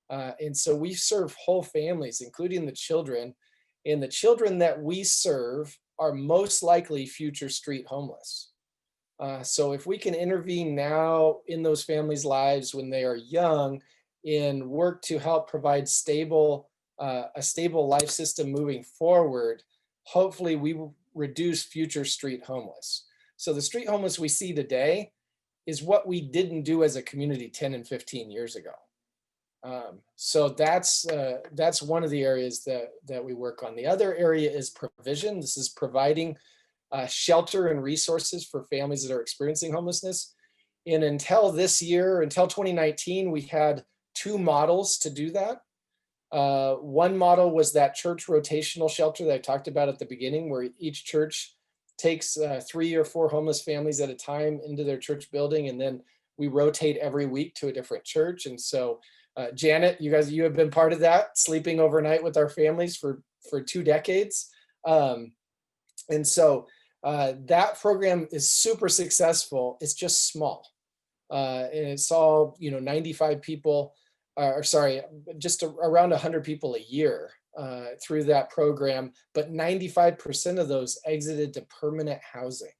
And so we serve whole families, including the children. And the children that we serve are most likely future street homeless. So if we can intervene now in those families' lives when they are young and work to help provide a stable life system moving forward, hopefully we will reduce future street homeless. So the street homeless we see today is what we didn't do as a community 10 and 15 years ago. So that's one of the areas that we work on. The other area is provision. This is providing shelter and resources for families that are experiencing homelessness. And until this year, until 2019, we had 2 models to do that. One model was that church rotational shelter that I talked about at the beginning, where each church takes 3 or 4 homeless families at a time into their church building, and then we rotate every week to a different church. And so Janet, you have been part of that, sleeping overnight with our families for 2 decades. And so that program is super successful. It's just small. And it's all, 95 people, just around 100 people a year through that program. But 95% of those exited to permanent housing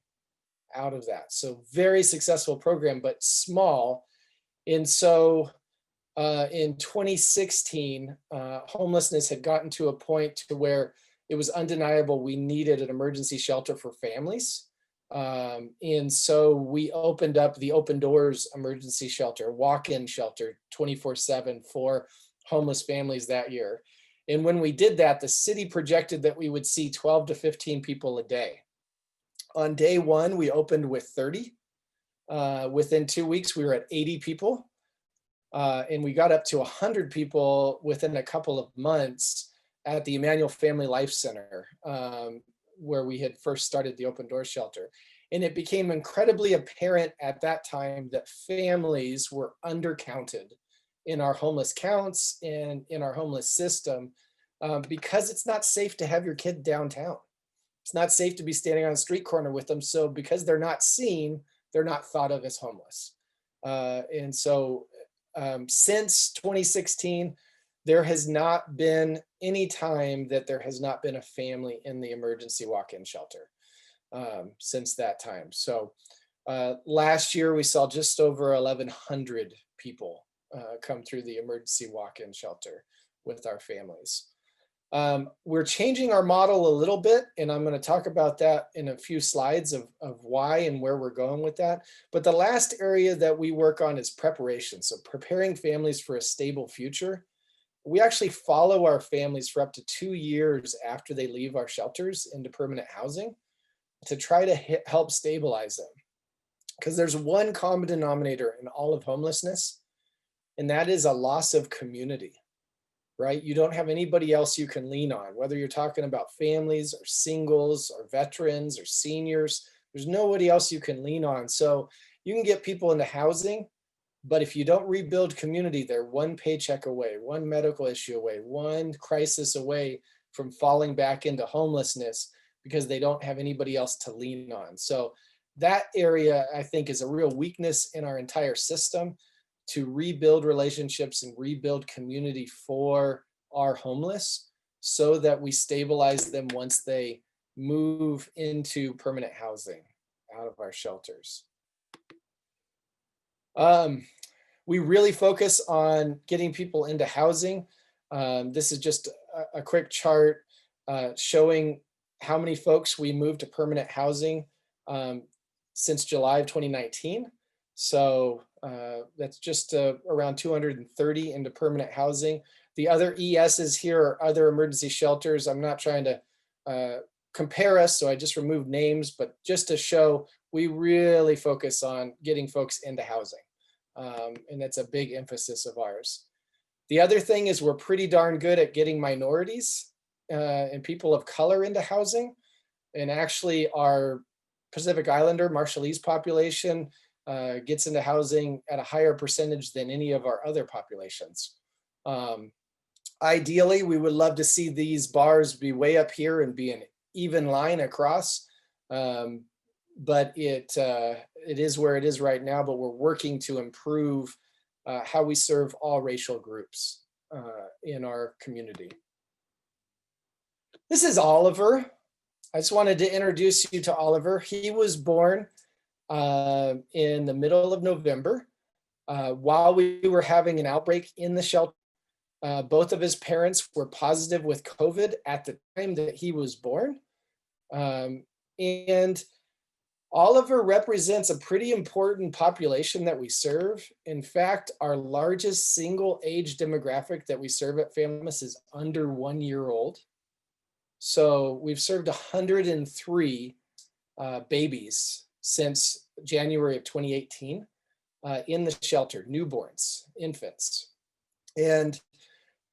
out of that. So very successful program, but small. And so in 2016, homelessness had gotten to a point to where it was undeniable we needed an emergency shelter for families. And so we opened up the Open Doors Emergency Shelter, walk-in shelter 24/7 for homeless families that year. And when we did that, the city projected that we would see 12 to 15 people a day. On day 1, we opened with 30. Within 2 weeks, we were at 80 people. And we got up to 100 people within a couple of months at the Emmanuel Family Life Center, where we had first started the Open Door Shelter. And it became incredibly apparent at that time that families were undercounted in our homeless counts and in our homeless system, because it's not safe to have your kid downtown. It's not safe to be standing on a street corner with them. So because they're not seen, they're not thought of as homeless. And so since 2016, there has not been any time that there has not been a family in the emergency walk-in shelter since that time. So last year we saw just over 1,100 people come through the emergency walk-in shelter with our families. We're changing our model a little bit, and I'm going to talk about that in a few slides of why and where we're going with that. But the last area that we work on is preparation. So preparing families for a stable future. We actually follow our families for up to 2 years after they leave our shelters into permanent housing to try to help stabilize them. Because there's one common denominator in all of homelessness, and that is a loss of community. Right? You don't have anybody else you can lean on, whether you're talking about families or singles or veterans or seniors. There's nobody else you can lean on. So you can get people into housing, but if you don't rebuild community, they're one paycheck away, one medical issue away, one crisis away from falling back into homelessness because they don't have anybody else to lean on. So that area, I think, is a real weakness in our entire system, to rebuild relationships and rebuild community for our homeless so that we stabilize them once they move into permanent housing out of our shelters. We really focus on getting people into housing. This is just a quick chart showing how many folks we moved to permanent housing since July of 2019. So that's just around 230 into permanent housing. The other ESs here are other emergency shelters. I'm not trying to compare us, so I just removed names, but just to show we really focus on getting folks into housing. And that's a big emphasis of ours. The other thing is we're pretty darn good at getting minorities and people of color into housing. And actually our Pacific Islander, Marshallese population gets into housing at a higher percentage than any of our other populations. Ideally, we would love to see these bars be way up here and be an even line across, but it is where it is right now, but we're working to improve how we serve all racial groups in our community. This is Oliver. I just wanted to introduce you to Oliver. He was born in the middle of November while we were having an outbreak in the shelter. Both of his parents were positive with COVID at the time that he was born. And Oliver represents a pretty important population that we serve. In fact, our largest single age demographic that we serve at Family Promise is under 1 year old. So we've served 103 babies since January of 2018 in the shelter, newborns, infants. And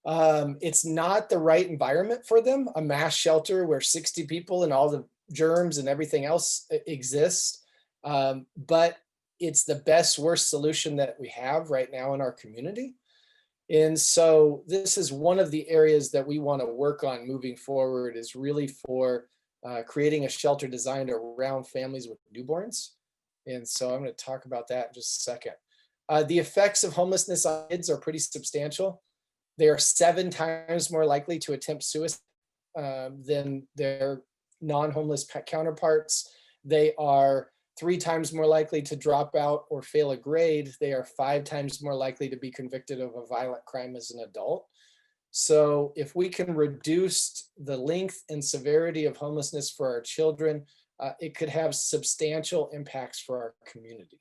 it's not the right environment for them, a mass shelter where 60 people and all the germs and everything else exists. But it's the best, worst solution that we have right now in our community. And so this is one of the areas that we want to work on moving forward, is really for creating a shelter designed around families with newborns. And so I'm going to talk about that in just a second. The effects of homelessness on kids are pretty substantial. They are 7 times more likely to attempt suicide than their non-homeless counterparts. They are 3 times more likely to drop out or fail a grade. They are 5 times more likely to be convicted of a violent crime as an adult. So if we can reduce the length and severity of homelessness for our children, it could have substantial impacts for our community.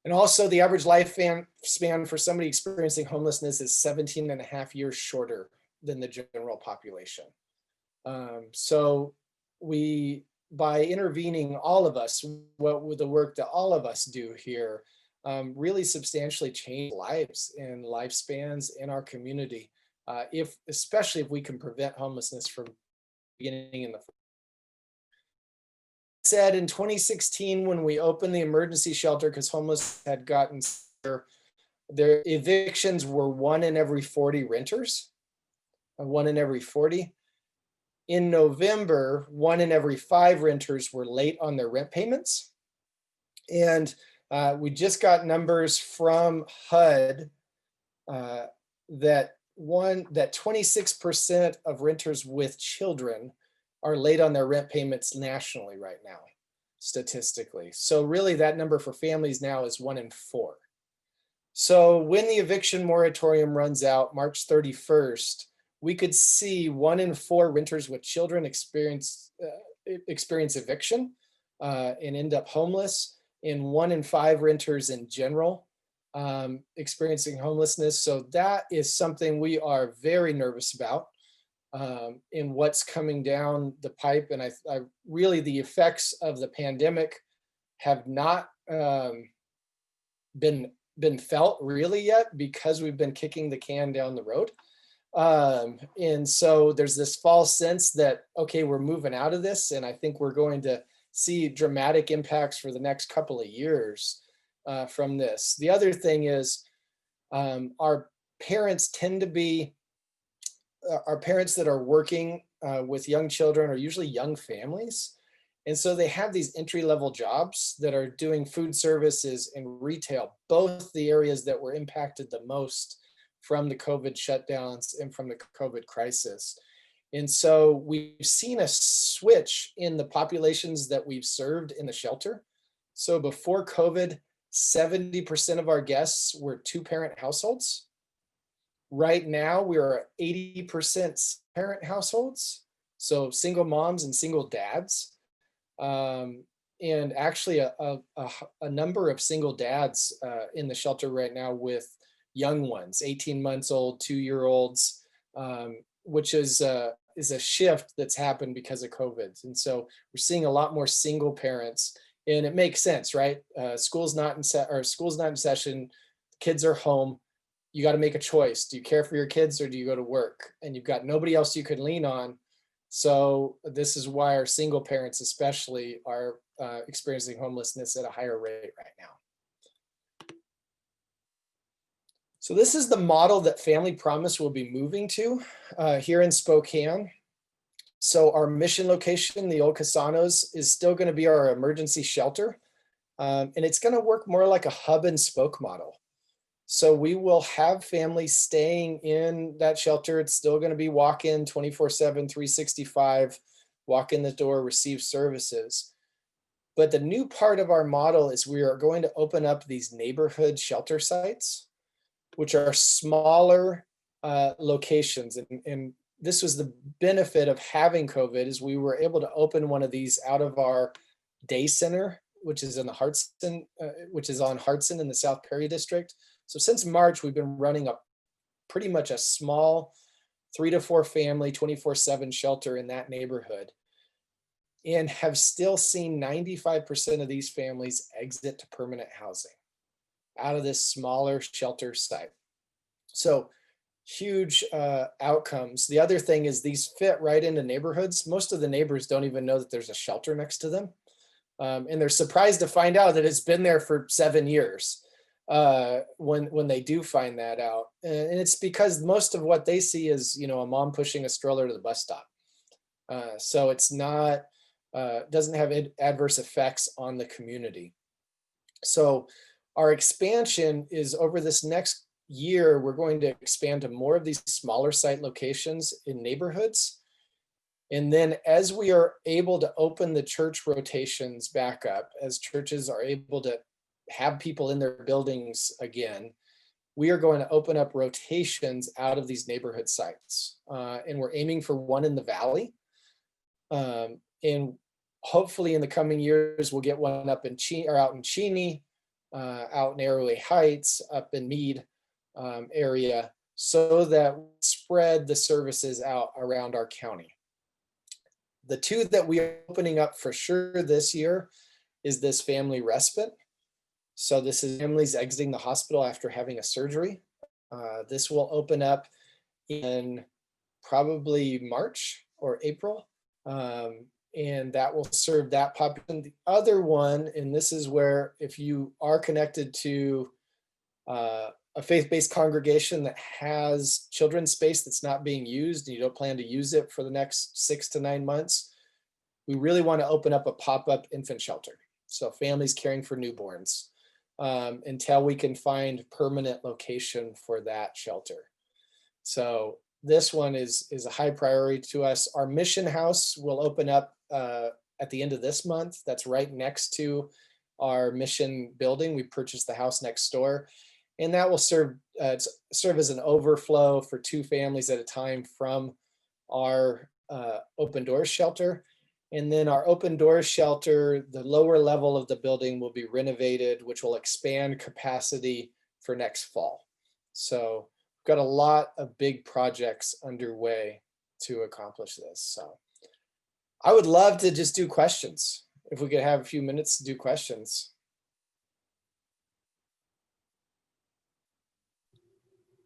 And also the average lifespan for somebody experiencing homelessness is 17.5 years shorter than the general population. So by intervening, all of us, with the work that all of us do here, really substantially change lives and lifespans in our community, especially if we can prevent homelessness from beginning in the said in 2016, when we opened the emergency shelter because homeless had gotten their evictions were 1 in every 40 renters, 1 in every 40. In November, 1 in every 5 renters were late on their rent payments. And we just got numbers from HUD that 26% of renters with children are late on their rent payments nationally right now, statistically. So really that number for families now is 1 in 4. So when the eviction moratorium runs out March 31st, we could see 1 in 4 renters with children experience eviction and end up homeless, and 1 in 5 renters in general experiencing homelessness. So that is something we are very nervous about in what's coming down the pipe. And I really, the effects of the pandemic have not been felt really yet, because we've been kicking the can down the road. And so there's this false sense that, okay, we're moving out of this. And I think we're going to see dramatic impacts for the next couple of years from this. The other thing is our parents tend to be, our parents that are working with young children are usually young families. And so they have these entry-level jobs that are doing food services and retail, both the areas that were impacted the most from the COVID shutdowns and from the COVID crisis. And so we've seen a switch in the populations that we've served in the shelter. So before COVID, 70% of our guests were 2-parent households. Right now, we are at 80% parent households, so single moms and single dads. And actually a number of single dads in the shelter right now with young ones, 18 months old, 2-year-olds, which is a shift that's happened because of COVID. And so we're seeing a lot more single parents, and it makes sense, right? School's not in session, kids are home. You got to make a choice. Do you care for your kids or do you go to work? And you've got nobody else you can lean on. So this is why our single parents especially are experiencing homelessness at a higher rate right now. So this is the model that Family Promise will be moving to here in Spokane. So our mission location, the old Casanos, is still going to be our emergency shelter. And it's going to work more like a hub and spoke model. So we will have families staying in that shelter. It's still going to be walk-in 24/7, 365, walk in the door, receive services. But the new part of our model is we are going to open up these neighborhood shelter sites, which are smaller locations. And this was the benefit of having COVID, is we were able to open one of these out of our day center, which is in the Hartson, which is on Hartson in the South Perry district. So since March, we've been running pretty much a small 3 to 4 family 24/7 shelter in that neighborhood, and have still seen 95% of these families exit to permanent housing out of this smaller shelter site. So huge outcomes. The other thing is these fit right into neighborhoods. Most of the neighbors don't even know that there's a shelter next to them. And they're surprised to find out that it's been there for 7 years when they do find that out. And it's because most of what they see is, you know, a mom pushing a stroller to the bus stop. So it's not, doesn't have adverse effects on the community. So our expansion is over this next year, we're going to expand to more of these smaller site locations in neighborhoods. And then as we are able to open the church rotations back up, as churches are able to have people in their buildings again, we are going to open up rotations out of these neighborhood sites. And we're aiming for one in the Valley. And hopefully in the coming years, we'll get one up in out in Cheney, out in Arroway Heights, up in Meade area, so that we spread the services out around our county. The two that we are opening up for sure this year is this family respite. So this is families exiting the hospital after having a surgery. This will open up in probably March or April. And that will serve that population. The other one, and this is where if you are connected to a faith-based congregation that has children's space that's not being used and you don't plan to use it for the next 6 to 9 months, we really want to open up a pop-up infant shelter. So families caring for newborns until we can find permanent location for that shelter. So this one is a high priority to us. Our mission house will open up at the end of this month. That's right next to our mission building. We purchased the house next door, and that will serve as an overflow for 2 families at a time from our open doors shelter. And then our open doors shelter, the lower level of the building will be renovated, which will expand capacity for next fall. So we've got a lot of big projects underway to accomplish this. So I would love to just do questions. If we could have a few minutes to do questions.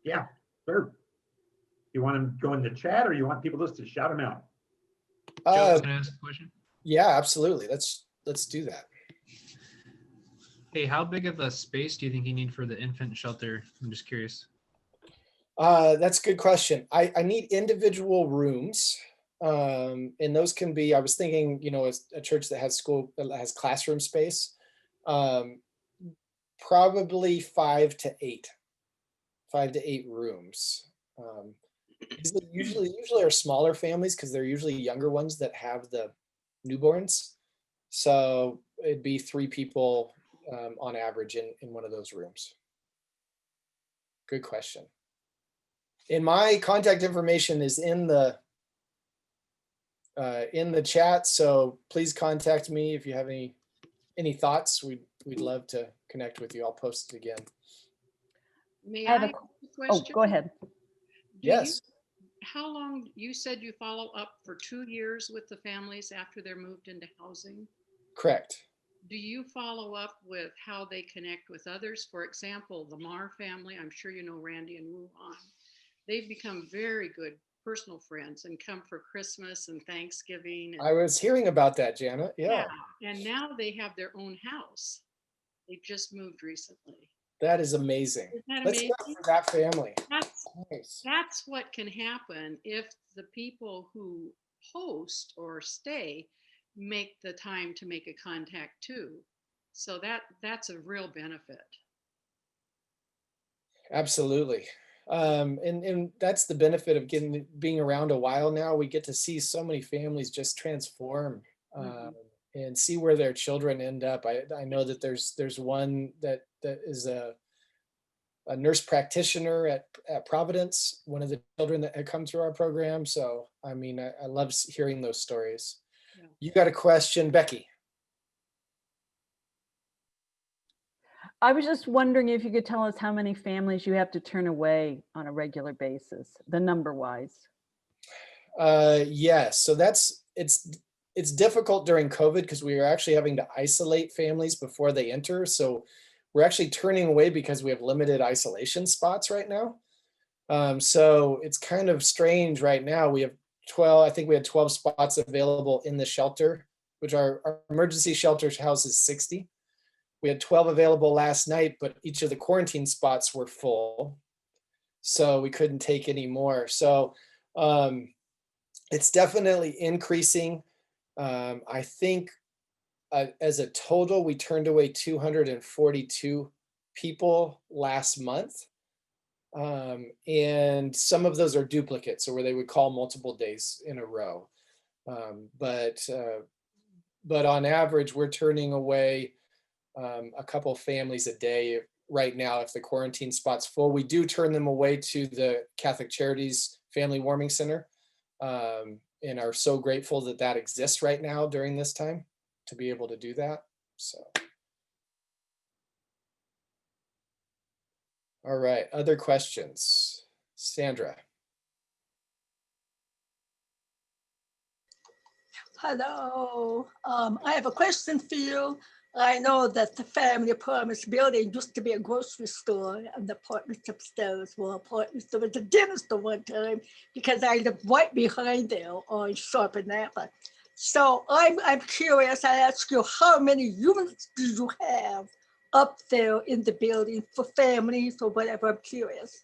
Yeah, sure. You want to go in the chat, or you want people just to shout them out? Joe, can I ask a question? Yeah, absolutely. Let's do that. Hey, how big of a space do you think you need for the infant shelter? I'm just curious. That's a good question. I need individual rooms. And those can be, I was thinking, you know, as a church that has classroom space, probably 5 to 8 rooms. Usually are smaller families because they're usually younger ones that have the newborns. So it'd be 3 people on average in one of those rooms. Good question. And my contact information is in the chat, so please contact me if you have any thoughts. We'd love to connect with you. I'll post it again. May I have I a ask a Oh, question? go ahead. Yes. How long, you said you follow up for 2 years with the families after they're moved into housing? Correct. Do you follow up with how they connect with others? For example, the Marr family, I'm sure you know Randy and Wuhan. They've become very good personal friends and come for Christmas and Thanksgiving. I was hearing about that, Janet. Yeah. And now they have their own house. They just moved recently. That is amazing. Isn't that Let's amazing? go for that family. That's Nice. that's what can happen if the people who host or stay make the time to make a contact too. So that's a real benefit. Absolutely. And that's the benefit of being around a while now. We get to see so many families just transform and see where their children end up. I know that there's one that is a nurse practitioner at Providence, one of the children that had come through our program. So, I mean, I love hearing those stories. Yeah. You got a question, Becky? I was just wondering if you could tell us how many families you have to turn away on a regular basis, the number wise. Yes, so it's difficult during COVID because we are actually having to isolate families before they enter. So we're actually turning away because we have limited isolation spots right now. So it's kind of strange right now. We have 12, I think we had 12 spots available in the shelter, which our emergency shelter houses 60. We had 12 available last night, but each of the quarantine spots were full. So we couldn't take any more. So it's definitely increasing. I think as a total, we turned away 242 people last month. And some of those are duplicates, so where they would call multiple days in a row. But on average, we're turning away a couple families a day right now. If the quarantine spot's full, we do turn them away to the Catholic Charities Family Warming Center, and are so grateful that that exists right now during this time to be able to do that. So, all right, other questions? Sandra. Hello, I have a question for you. I know that the Family Promise building used to be a grocery store, and the apartments upstairs were apartments. There was a dinner store one time because I lived right behind there on Sharp and Napa. So I'm curious, I ask you, how many units do you have up there in the building for families or whatever? I'm curious.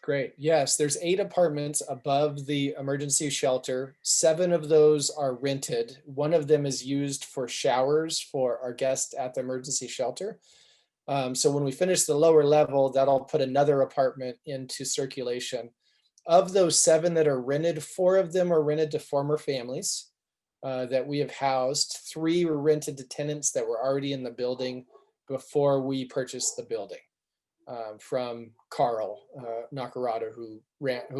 Great. Yes, there's 8 apartments above the emergency shelter. 7 of those are rented. One of them is used for showers for our guests at the emergency shelter. So when we finish the lower level, that'll put another apartment into circulation. Of those 7 that are rented, 4 of them are rented to former families that we have housed. 3 were rented to tenants that were already in the building before we purchased the building. From Carl Nakarada, who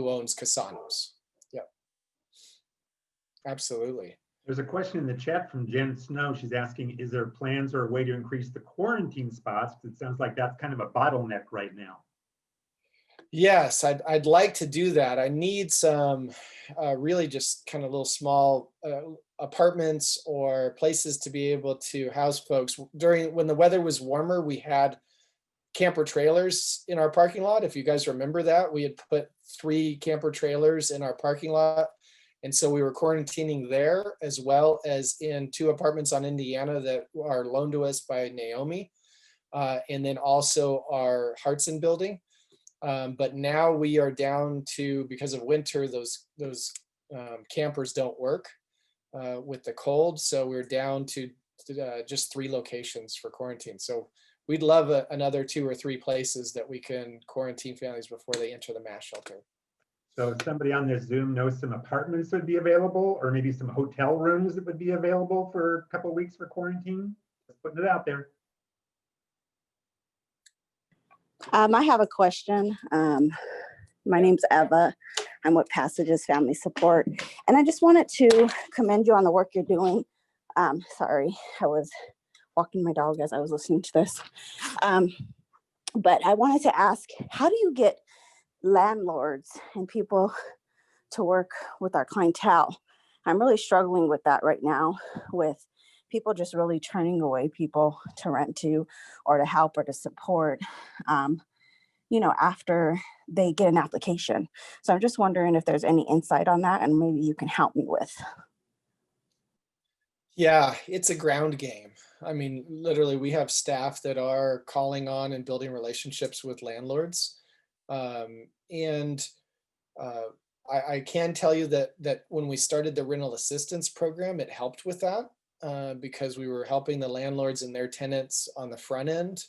owns Casanos. Yep, absolutely. There's a question in the chat from Jen Snow. She's asking, is there plans or a way to increase the quarantine spots? It sounds like that's kind of a bottleneck right now. Yes, I'd like to do that. I need some really just kind of little small apartments or places to be able to house folks. When the weather was warmer, we had camper trailers in our parking lot. If you guys remember that, we had put 3 camper trailers in our parking lot. And so we were quarantining there, as well as in 2 apartments on Indiana that are loaned to us by Naomi. And then also our Hartson building. But now we are down to, because of winter, those campers don't work with the cold. So we're down to just 3 locations for quarantine. So we'd love another 2 or 3 places that we can quarantine families before they enter the mass shelter. So if somebody on this Zoom knows some apartments that would be available, or maybe some hotel rooms that would be available for a couple of weeks for quarantine, just putting it out there. I have a question. My name's Eva. I'm with Passages Family Support. And I just wanted to commend you on the work you're doing. Sorry, I was walking my dog as I was listening to this. But I wanted to ask, how do you get landlords and people to work with our clientele? I'm really struggling with that right now, with people just really turning away people to rent to or to help or to support, after they get an application. So I'm just wondering if there's any insight on that and maybe you can help me with. Yeah, it's a ground game. I mean, literally, we have staff that are calling on and building relationships with landlords. I can tell you that when we started the rental assistance program, it helped with that because we were helping the landlords and their tenants on the front end,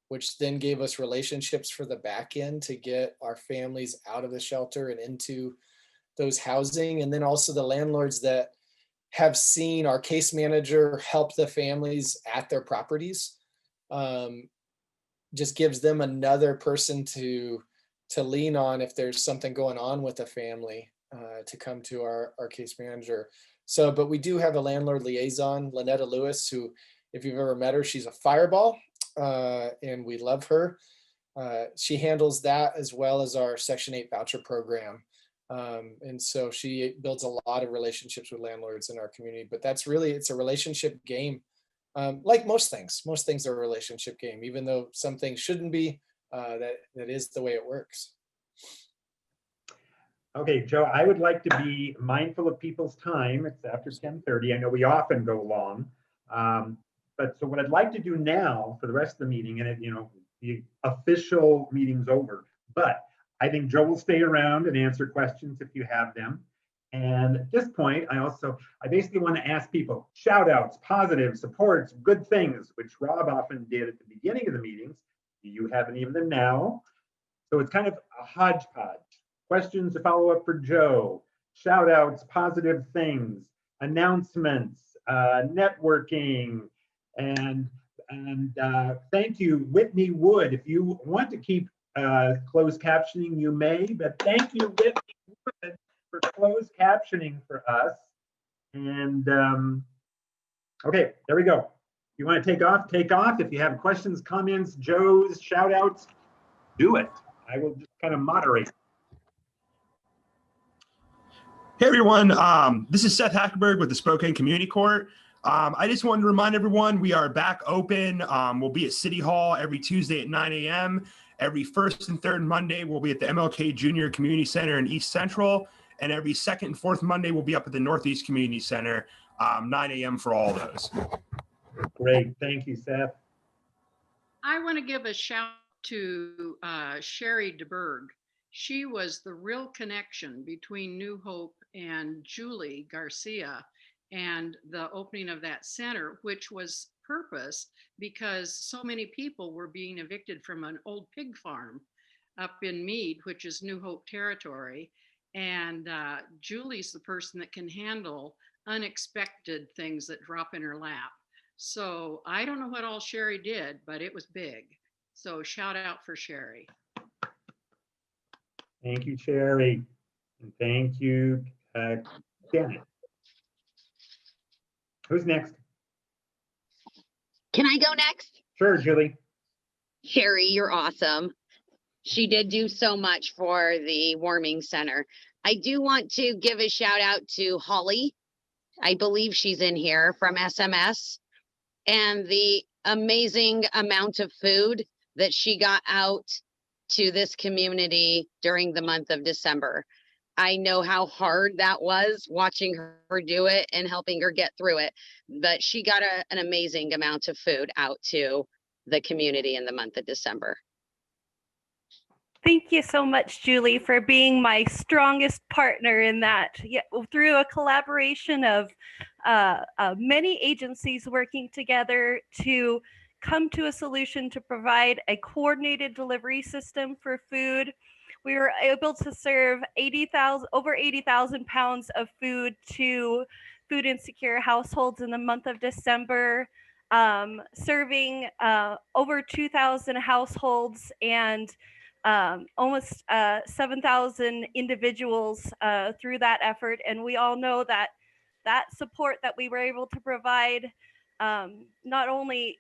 which then gave us relationships for the back end to get our families out of the shelter and into those housing. And then also the landlords that have seen our case manager help the families at their properties, just gives them another person to lean on if there's something going on with a family, to come to our case manager. So, but we do have a landlord liaison, Lynetta Lewis, who, if you've ever met her, she's a fireball, and we love her. She handles that as well as our Section 8 voucher program. And so she builds a lot of relationships with landlords in our community, but that's really, it's a relationship game. Like most things are a relationship game, even though some things shouldn't be, that is the way it works. Okay, Joe, I would like to be mindful of people's time. It's after 10:30. I know we often go long. But so what I'd like to do now for the rest of the meeting, and the official meeting's over, but I think Joe will stay around and answer questions if you have them. And at this point, I basically want to ask people shout outs, positives, supports, good things, which Rob often did at the beginning of the meetings. Do you have any of them now? So it's kind of a hodgepodge. Questions to follow up for Joe, shout outs, positive things, announcements, networking, and thank you, Whitney Wood. If you want to keep closed captioning, you may, but thank you, Whitney Wood, for closed captioning for us. And okay, there we go. If you want to take off, take off. If you have questions, comments, Joe's, shout outs, do it. I will just kind of moderate. Hey everyone, this is Seth Hackenberg with the Spokane Community Court. I just wanted to remind everyone we are back open. We'll be at City Hall every Tuesday at 9 a.m. Every first and third Monday, we'll be at the MLK Junior Community Center in East Central. And every second and fourth Monday, we'll be up at the Northeast Community Center, 9 a.m. for all those. Great, thank you, Seth. I want to give a shout to Sherry DeBerg. She was the real connection between New Hope and Julie Garcia and the opening of that center, which was purpose because so many people were being evicted from an old pig farm up in Meade, which is New Hope territory. And Julie's the person that can handle unexpected things that drop in her lap. So I don't know what all Sherry did, but it was big. So shout out for Sherry. Thank you, Sherry. And thank you, Janet. Who's next? Can I go next? Sure, Julie. Sherry, you're awesome. She did do so much for the warming center. I do want to give a shout out to Holly. I believe she's in here from SMS, and the amazing amount of food that she got out to this community during the month of December. I know how hard that was watching her do it and helping her get through it, but she got an amazing amount of food out to the community in the month of December. Thank you so much, Julie, for being my strongest partner in that. Yeah, through a collaboration of many agencies working together to come to a solution to provide a coordinated delivery system for food. We were able to serve over 80,000 pounds of food to food insecure households in the month of December, serving over 2,000 households and almost 7,000 individuals through that effort. And we all know that that support that we were able to provide not only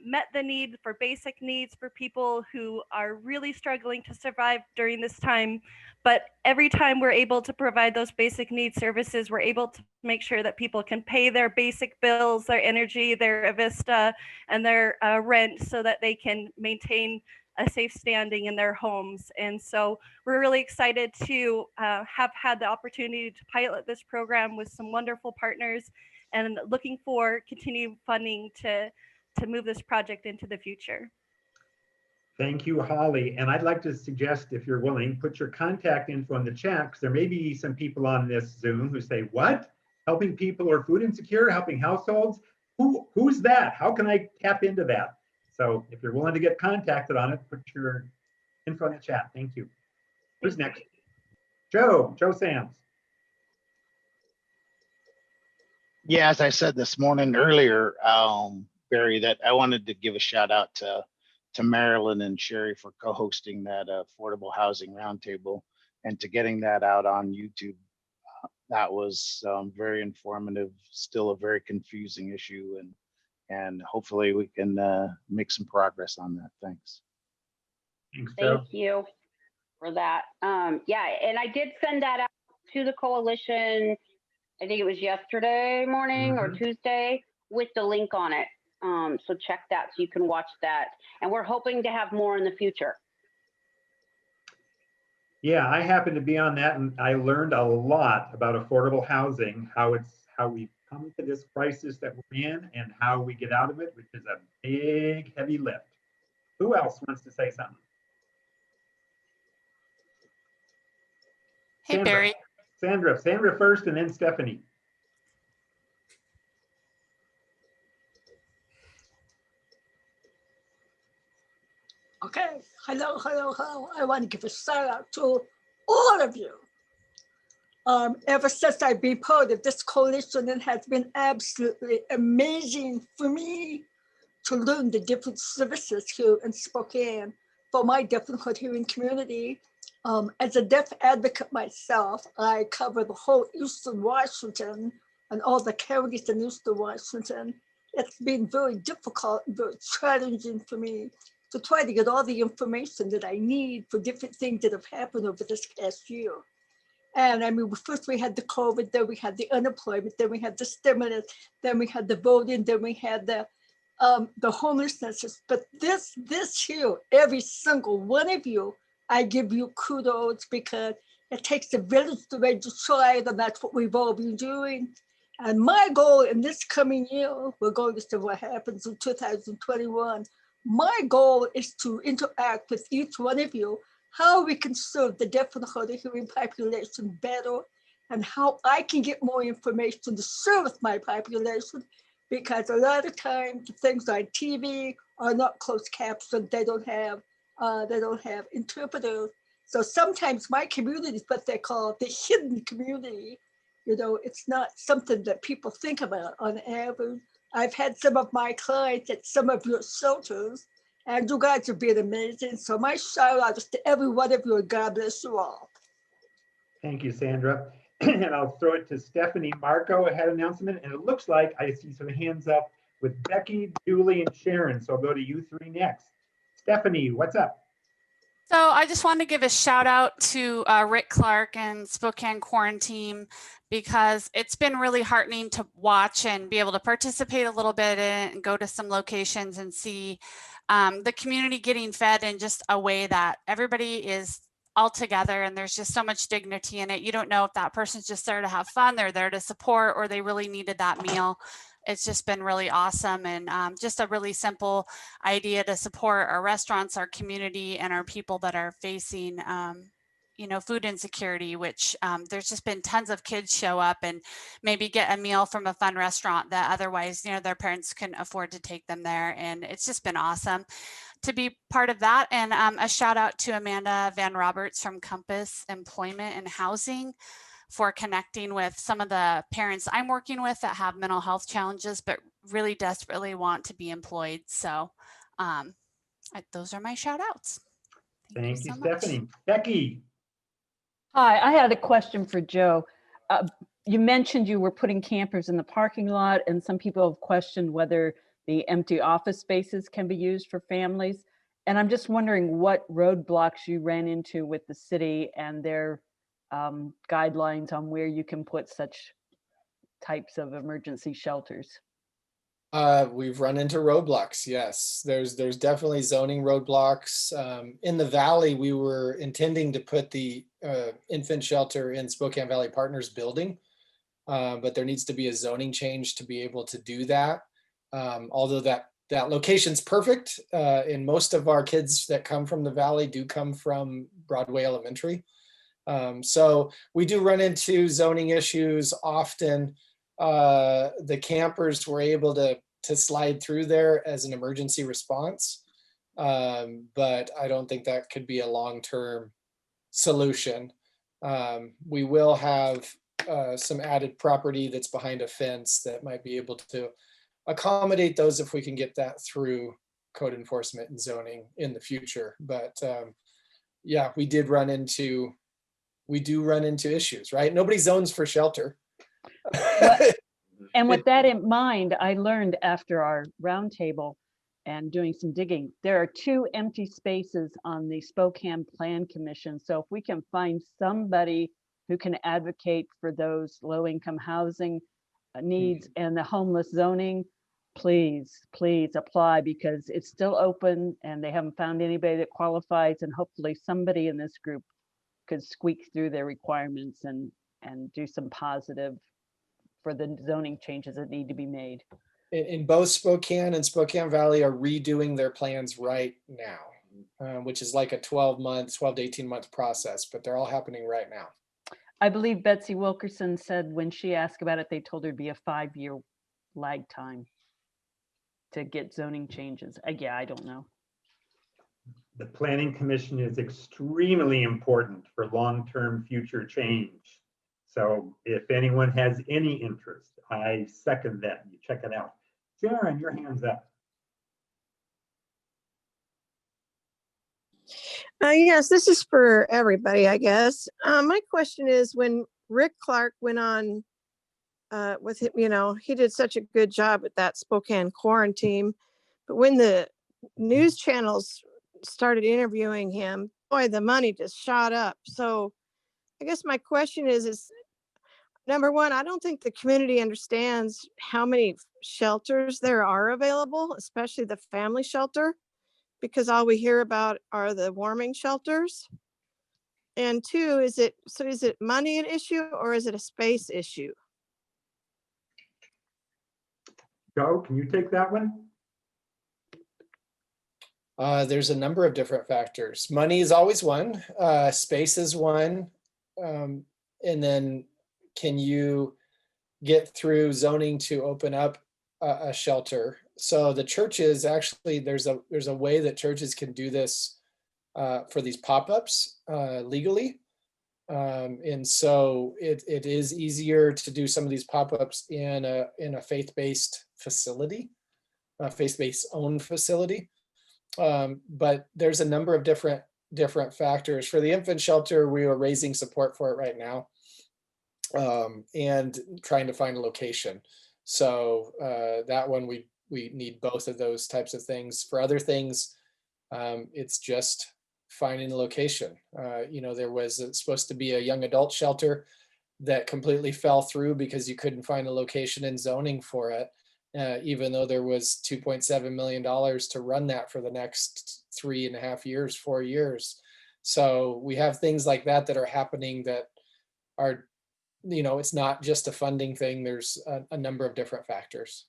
met the need for basic needs for people who are really struggling to survive during this time, but every time we're able to provide those basic needs services, we're able to make sure that people can pay their basic bills, their energy, their Avista, and their rent so that they can maintain a safe standing in their homes. And so we're really excited to have had the opportunity to pilot this program with some wonderful partners and looking for continued funding to move this project into the future. Thank you, Holly. And I'd like to suggest, if you're willing, put your contact info in the chat, because there may be some people on this Zoom who say, what? Helping people who are food insecure, helping households? Who's that? How can I tap into that? So if you're willing to get contacted on it, put your info in the chat. Thank you. Who's next? Joe Sams. Yeah, as I said this morning earlier, Barry, that I wanted to give a shout out to Marilyn and Sherry for co-hosting that affordable housing roundtable and to getting that out on YouTube. That was very informative, still a very confusing issue, and hopefully we can make some progress on that. Thanks. Thanks, Joe. Thank you for that. Yeah, and I did send that out to the coalition. I think it was yesterday morning or Tuesday with the link on it. So check that so you can watch that. And we're hoping to have more in the future. Yeah, I happened to be on that, and I learned a lot about affordable housing, how we've come to this crisis that we're in and how we get out of it, which is a big, heavy lift. Who else wants to say something? Hey, Sandra. Barry. Sandra first, and then Stephanie. Okay, hello. I want to give a shout out to all of you. Ever since I've been part of this coalition, it has been absolutely amazing for me to learn the different services here in Spokane for my deaf and hard hearing community. As a deaf advocate myself, I cover the whole Eastern Washington and all the counties in Eastern Washington. It's been very difficult and very challenging for me to try to get all the information that I need for different things that have happened over this past year. And I mean, first we had the COVID, then we had the unemployment, then we had the stimulus, then we had the voting, then we had the homelessness. But this year, every single one of you, I give you kudos, because it takes a village to raise a child, and that's what we've all been doing. And my goal in this coming year, we're going to see what happens in 2021. My goal is to interact with each one of you, how we can serve the deaf and hard of hearing population better, and how I can get more information to serve my population, because a lot of times things on TV are not closed captioned. They don't have interpreters. So sometimes my community is what they call the hidden community. You know, it's not something that people think about on average. I've had some of my clients at some of your shelters, and you guys have been amazing. So my shout out is to every one of you, and God bless you all. Thank you, Sandra. And I'll throw it to Stephanie. Marco had an announcement, and it looks like I see some hands up with Becky, Julie, and Sharon. So I'll go to you three next. Stephanie, what's up? So I just wanted to give a shout out to Rick Clark and Spokane Quarantine, because it's been really heartening to watch and be able to participate a little bit in it and go to some locations and see the community getting fed in just a way that everybody is all together, and there's just so much dignity in it. You don't know if that person's just there to have fun, they're there to support, or they really needed that meal. It's just been really awesome, and just a really simple idea to support our restaurants, our community, and our people that are facing food insecurity, which there's just been tons of kids show up and maybe get a meal from a fun restaurant that otherwise, their parents couldn't afford to take them there. And it's just been awesome to be part of that. And a shout out to Amanda Van Roberts from Compass Employment and Housing for connecting with some of the parents I'm working with that have mental health challenges, but really desperately want to be employed. So those are my shout outs. Thank you, Stephanie. Becky. Hi, I had a question for Joe. You mentioned you were putting campers in the parking lot, and some people have questioned whether the empty office spaces can be used for families. And I'm just wondering what roadblocks you ran into with the city and their guidelines on where you can put such types of emergency shelters. We've run into roadblocks. Yes, there's definitely zoning roadblocks. In the Valley, we were intending to put the infant shelter in Spokane Valley Partners building, but there needs to be a zoning change to be able to do that. Although that that location's perfect. And most of our kids that come from the Valley do come from Broadway Elementary. So we do run into zoning issues often. The campers were able to slide through there as an emergency response. But I don't think that could be a long-term solution. We will have some added property that's behind a fence that might be able to accommodate those if we can get that through code enforcement and zoning in the future. But yeah, we do run into issues, right? Nobody zones for shelter. And with that in mind, I learned after our roundtable and doing some digging, there are 2 empty spaces on the Spokane Plan Commission. So if we can find somebody who can advocate for those low-income housing needs and the homeless zoning, please apply, because it's still open and they haven't found anybody that qualifies, and hopefully somebody in this group could squeak through their requirements and do some positive for the zoning changes that need to be made. In both Spokane and Spokane Valley are redoing their plans right now, which is like a 12 to 18 month process, but they're all happening right now. I believe Betsy Wilkerson said when she asked about it, they told her it'd be a 5-year lag time to get zoning changes. Yeah, I don't know. The Planning Commission is extremely important for long-term future change. So if anyone has any interest, I second that. You check it out. Sharon, your hand's up. Yes, this is for everybody, I guess. My question is, when Rick Clark went on with him, he did such a good job with that Spokane quarantine, but when the news channels started interviewing him, boy, the money just shot up. So I guess my question is number one, I don't think the community understands how many shelters there are available, especially the family shelter, because all we hear about are the warming shelters. And 2, is it money an issue or is it a space issue? Joe, can you take that one? There's a number of different factors. Money is always one, space is one. And then can you get through zoning to open up a shelter? So the churches actually, there's a way that churches can do this for these pop-ups legally. And so it is easier to do some of these pop-ups in a faith-based facility, a faith-based owned facility. But there's a number of different factors. For the infant shelter, we are raising support for it right now, and trying to find a location. So that one, we need both of those types of things. For other things, it's just finding a location. There was supposed to be a young adult shelter that completely fell through because you couldn't find a location in zoning for it, even though there was $2.7 million to run that for the next 3.5 years, 4 years. So we have things like that are happening that are, it's not just a funding thing. There's a number of different factors.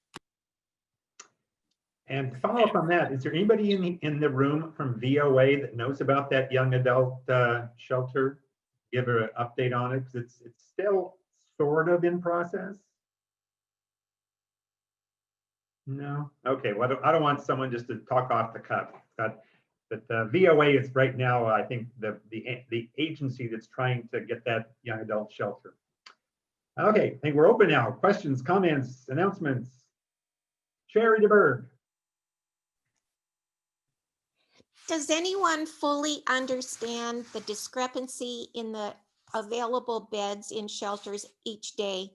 And to follow up on that, is there anybody in the room from VOA that knows about that young adult shelter? Give her an update on it, because it's still sort of in process. No? Okay, well, I don't want someone just to talk off the cuff. But the VOA is right now, I think, the agency that's trying to get that young adult shelter. Okay, I think we're open now. Questions, comments, announcements. Sherry DeBerg. Does anyone fully understand the discrepancy in the available beds in shelters each day?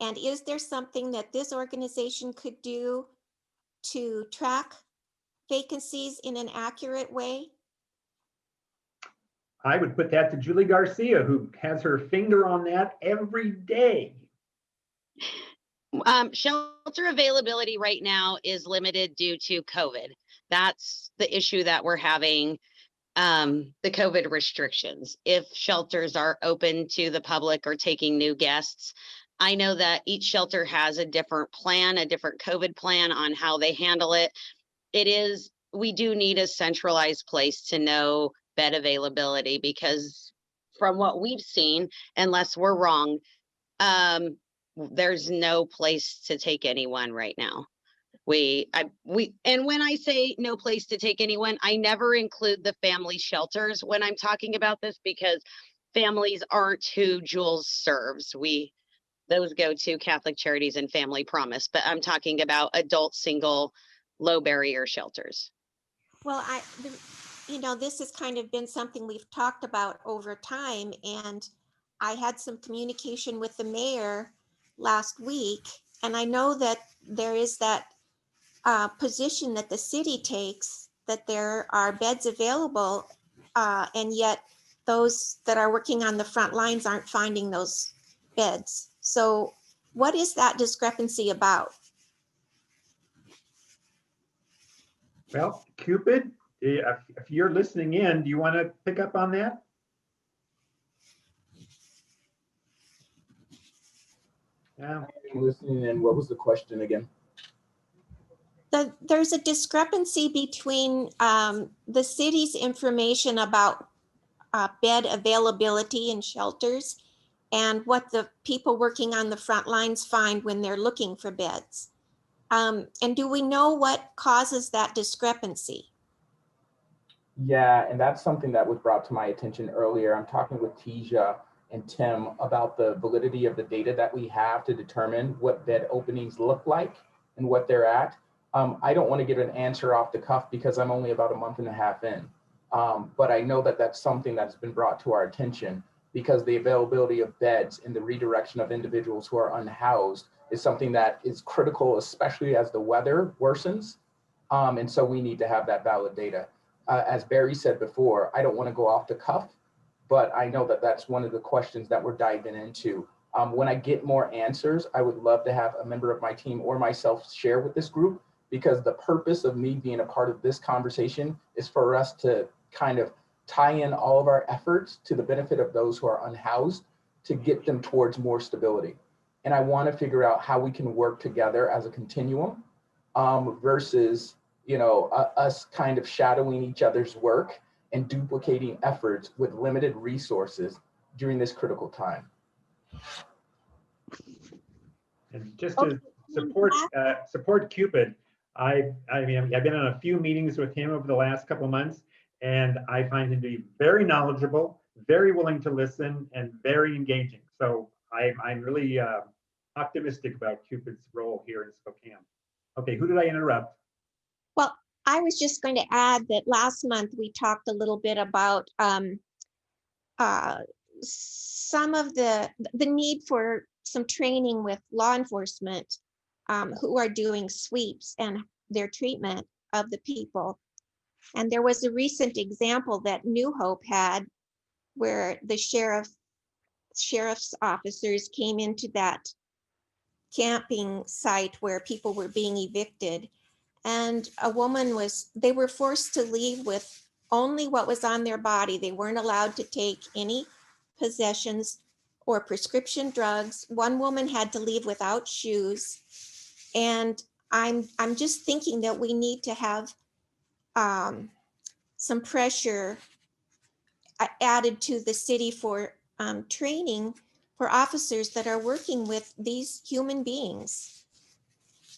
And is there something that this organization could do to track vacancies in an accurate way? I would put that to Julie Garcia, who has her finger on that every day. Shelter availability right now is limited due to COVID. That's the issue that we're having, the COVID restrictions. If shelters are open to the public or taking new guests, I know that each shelter has a different plan, a different COVID plan on how they handle it. we do need a centralized place to know bed availability, because from what we've seen, unless we're wrong, there's no place to take anyone right now. And when I say no place to take anyone, I never include the family shelters when I'm talking about this, because families aren't who Jules serves. Those go to Catholic Charities and Family Promise, but I'm talking about adult, single, low barrier shelters. Well, this has kind of been something we've talked about over time, and I had some communication with the mayor last week, and I know that there is that position that the city takes, that there are beds available, and yet those that are working on the front lines aren't finding those beds. So what is that discrepancy about? Well, Cupid, if you're listening in, do you want to pick up on that? Yeah. Listening in, what was the question again? There's a discrepancy between the city's information about bed availability in shelters and what the people working on the front lines find when they're looking for beds. And do we know what causes that discrepancy? Yeah, and that's something that was brought to my attention earlier. I'm talking with Tisha and Tim about the validity of the data that we have to determine what bed openings look like and what they're at. I don't want to give an answer off the cuff because I'm only about a month and a half in. But I know that that's something that's been brought to our attention, because the availability of beds and the redirection of individuals who are unhoused is something that is critical, especially as the weather worsens. And so we need to have that valid data. As Barry said before, I don't want to go off the cuff, but I know that that's one of the questions that we're diving into. When I get more answers, I would love to have a member of my team or myself share with this group, because the purpose of me being a part of this conversation is for us to kind of tie in all of our efforts to the benefit of those who are unhoused to get them towards more stability. And I want to figure out how we can work together as a continuum versus us kind of shadowing each other's work and duplicating efforts with limited resources during this critical time. And just to support Cupid, I've been on a few meetings with him over the last couple of months, and I find him to be very knowledgeable, very willing to listen, and very engaging. So I'm really optimistic about Cupid's role here in Spokane. Okay, who did I interrupt? Well, I was just going to add that last month we talked a little bit about some of the need for some training with law enforcement who are doing sweeps and their treatment of the people. And there was a recent example that New Hope had, where the sheriff's officers came into that camping site where people were being evicted, and a woman they were forced to leave with only what was on their body. They weren't allowed to take any possessions or prescription drugs. One woman had to leave without shoes. And I'm just thinking that we need to have some pressure added to the city for training for officers that are working with these human beings.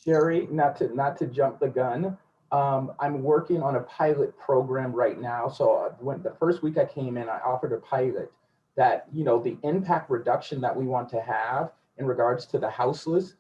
Sherry, not to jump the gun, I'm working on a pilot program right now. So when the first week I came in, I offered a pilot that, the impact reduction that we want to have in regards to the houseless,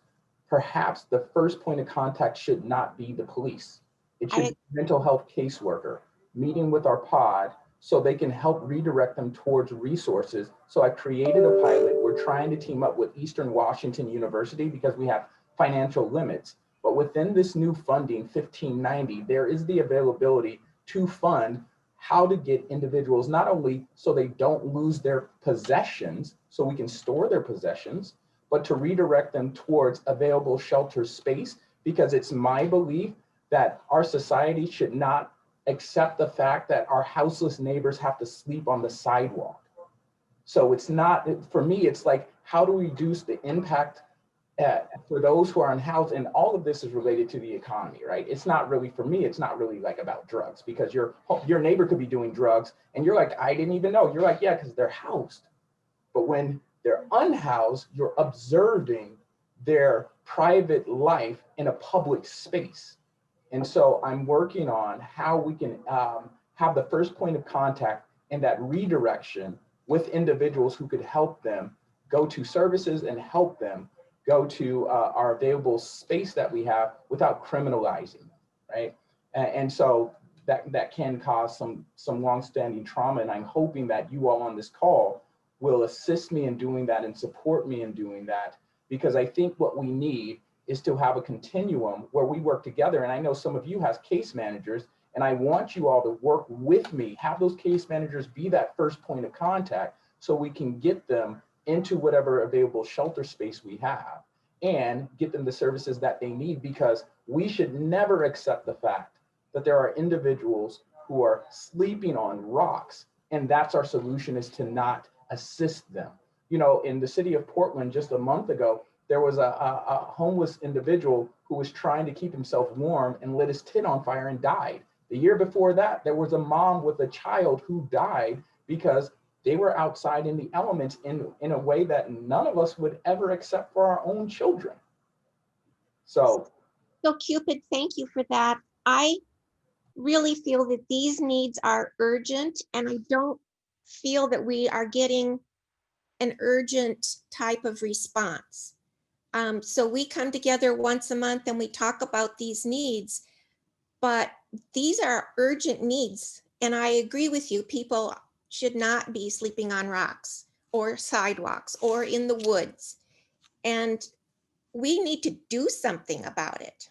perhaps the first point of contact should not be the police. It should be mental health caseworker meeting with our pod so they can help redirect them towards resources. So I created a pilot. We're trying to team up with Eastern Washington University because we have financial limits. But within this new funding, 1590, there is the availability to fund how to get individuals, not only so they don't lose their possessions, so we can store their possessions, but to redirect them towards available shelter space, because it's my belief that our society should not accept the fact that our houseless neighbors have to sleep on the sidewalk. So it's not, for me, it's like, how do we reduce the impact for those who are unhoused, and all of this is related to the economy, right? It's not really, for me, it's not really like about drugs, because your neighbor could be doing drugs and you're like, I didn't even know. You're like, yeah, because they're housed. But when they're unhoused, you're observing their private life in a public space. And so I'm working on how we can have the first point of contact and that redirection with individuals who could help them go to services and help them go to our available space that we have without criminalizing them, right? And so that can cause some longstanding trauma. And I'm hoping that you all on this call will assist me in doing that and support me in doing that, because I think what we need is to have a continuum where we work together. And I know some of you have case managers, and I want you all to work with me, have those case managers be that first point of contact so we can get them into whatever available shelter space we have and get them the services that they need, because we should never accept the fact that there are individuals who are sleeping on rocks, and that's our solution, is to not assist them. You know, in the city of Portland just a month ago, there was a homeless individual who was trying to keep himself warm and lit his tent on fire and died. The year before that, there was a mom with a child who died because they were outside in the elements in a way that none of us would ever accept for our own children. So Cupid, thank you for that. I really feel that these needs are urgent, and I don't feel that we are getting an urgent type of response. So we come together once a month and we talk about these needs, but these are urgent needs. And I agree with you, people should not be sleeping on rocks or sidewalks or in the woods. And we need to do something about it.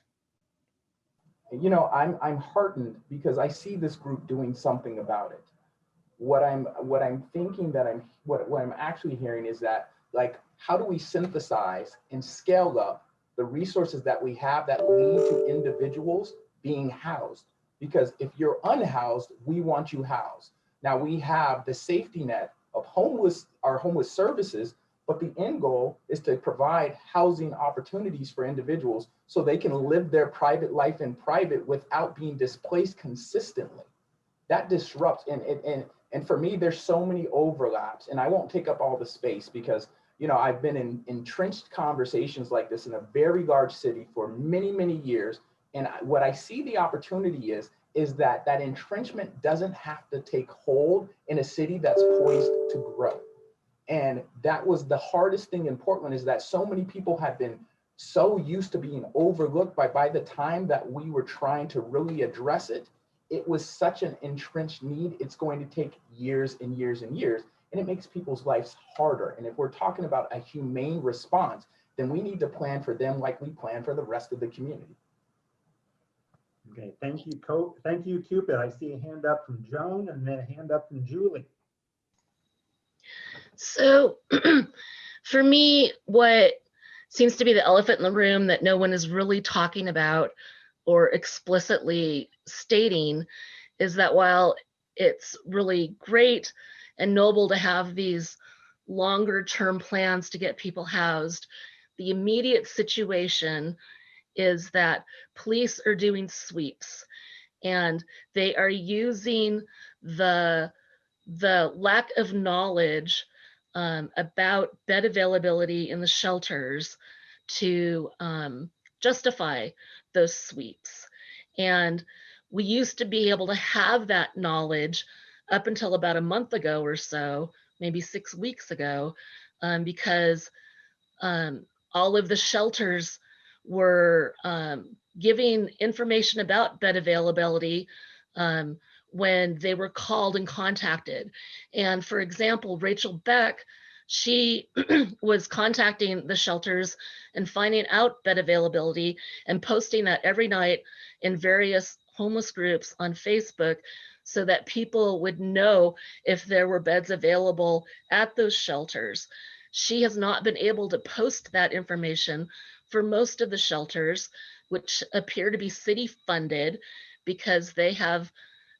You know, I'm heartened because I see this group doing something about it. What I'm thinking that what I'm actually hearing is that, like, how do we synthesize and scale up the resources that we have that lead to individuals being housed? Because if you're unhoused, we want you housed. Now we have the safety net of our homeless services, but the end goal is to provide housing opportunities for individuals so they can live their private life in private without being displaced consistently. That disrupts, and for me, there's so many overlaps, and I won't take up all the space because, you know, I've been in entrenched conversations like this in a very large city for many, many years. And what I see the opportunity is that that entrenchment doesn't have to take hold in a city that's poised to grow. And that was the hardest thing in Portland, is that so many people had been so used to being overlooked by the time that we were trying to really address it, it was such an entrenched need. It's going to take years and years and years, and it makes people's lives harder. And if we're talking about a humane response, then we need to plan for them like we plan for the rest of the community. Okay, thank you, Cupid. I see a hand up from Joan and then a hand up from Julie. So for me, what seems to be the elephant in the room that no one is really talking about or explicitly stating is that while it's really great and noble to have these longer term plans to get people housed, the immediate situation is that police are doing sweeps, and they are using the lack of knowledge about bed availability in the shelters to justify those sweeps. And we used to be able to have that knowledge up until about a month ago or so, maybe 6 weeks ago, because all of the shelters were giving information about bed availability when they were called and contacted. And for example, Rachel Beck, she was contacting the shelters and finding out bed availability and posting that every night in various homeless groups on Facebook so that people would know if there were beds available at those shelters. She has not been able to post that information for most of the shelters, which appear to be city funded, because they have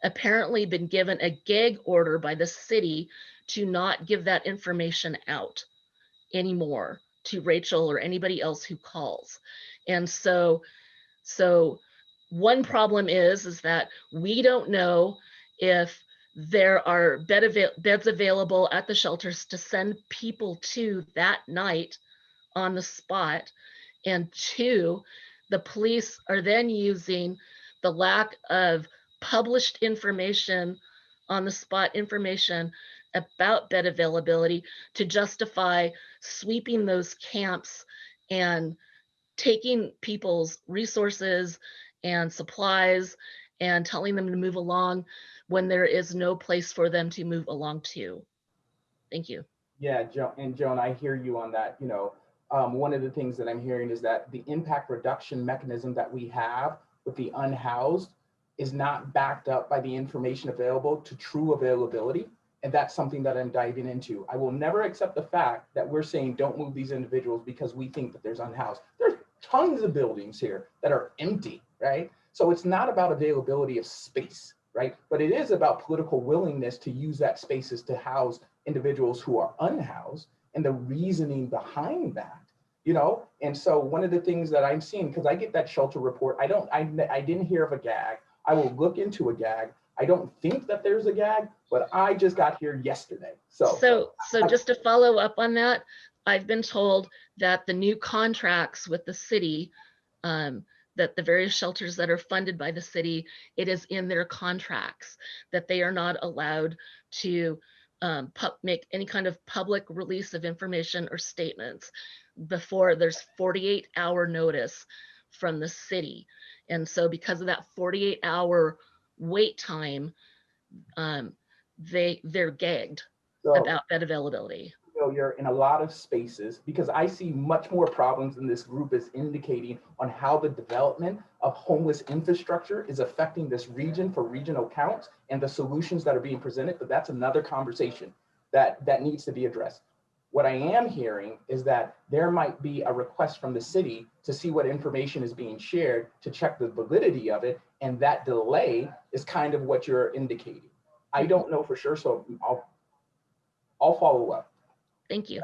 apparently been given a gag order by the city to not give that information out anymore to Rachel or anybody else who calls. And so one problem is that we don't know if there are beds available at the shelters to send people to that night on the spot. And two, the police are then using the lack of published information, on the spot information about bed availability to justify sweeping those camps and taking people's resources and supplies and telling them to move along when there is no place for them to move along to. Thank you. Yeah, Joan, I hear you on that. You know, one of the things that I'm hearing is that the impact reduction mechanism that we have with the unhoused is not backed up by the information available to true availability. And that's something that I'm diving into. I will never accept the fact that we're saying don't move these individuals because we think that there's unhoused. There's tons of buildings here that are empty, right? So it's not about availability of space, right? But it is about political willingness to use that spaces to house individuals who are unhoused and the reasoning behind that, you know? And so one of the things that I'm seeing, because I get that shelter report, I didn't hear of a gag. I will look into a gag. I don't think that there's a gag, but I just got here yesterday. So just to follow up on that, I've been told that the new contracts with the city, that the various shelters that are funded by the city, it is in their contracts that they are not allowed to make any kind of public release of information or statements before there's 48-hour notice from the city. And so because of that 48-hour wait time, they're gagged about bed availability. So you're in a lot of spaces, because I see much more problems than this group is indicating on how the development of homeless infrastructure is affecting this region for regional counts and the solutions that are being presented. But that's another conversation that needs to be addressed. What I am hearing is that there might be a request from the city to see what information is being shared to check the validity of it. And that delay is kind of what you're indicating. I don't know for sure, so I'll follow up. Thank you.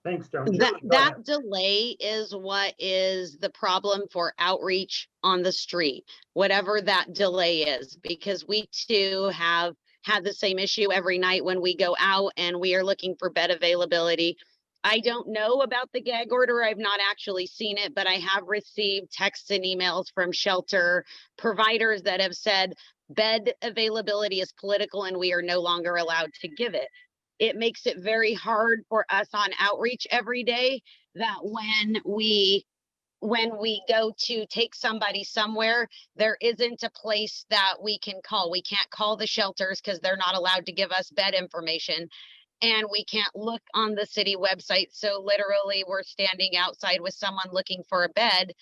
Thanks, Joan. That delay is what is the problem for outreach on the street, whatever that delay is, because we too have had the same issue every night when we go out and we are looking for bed availability. I don't know about the gag order. I've not actually seen it, but I have received texts and emails from shelter providers that have said bed availability is political and we are no longer allowed to give it. It makes it very hard for us on outreach every day that when we go to take somebody somewhere, there isn't a place that we can call. We can't call the shelters because they're not allowed to give us bed information. And we can't look on the city website. So literally we're standing outside with someone looking for a bed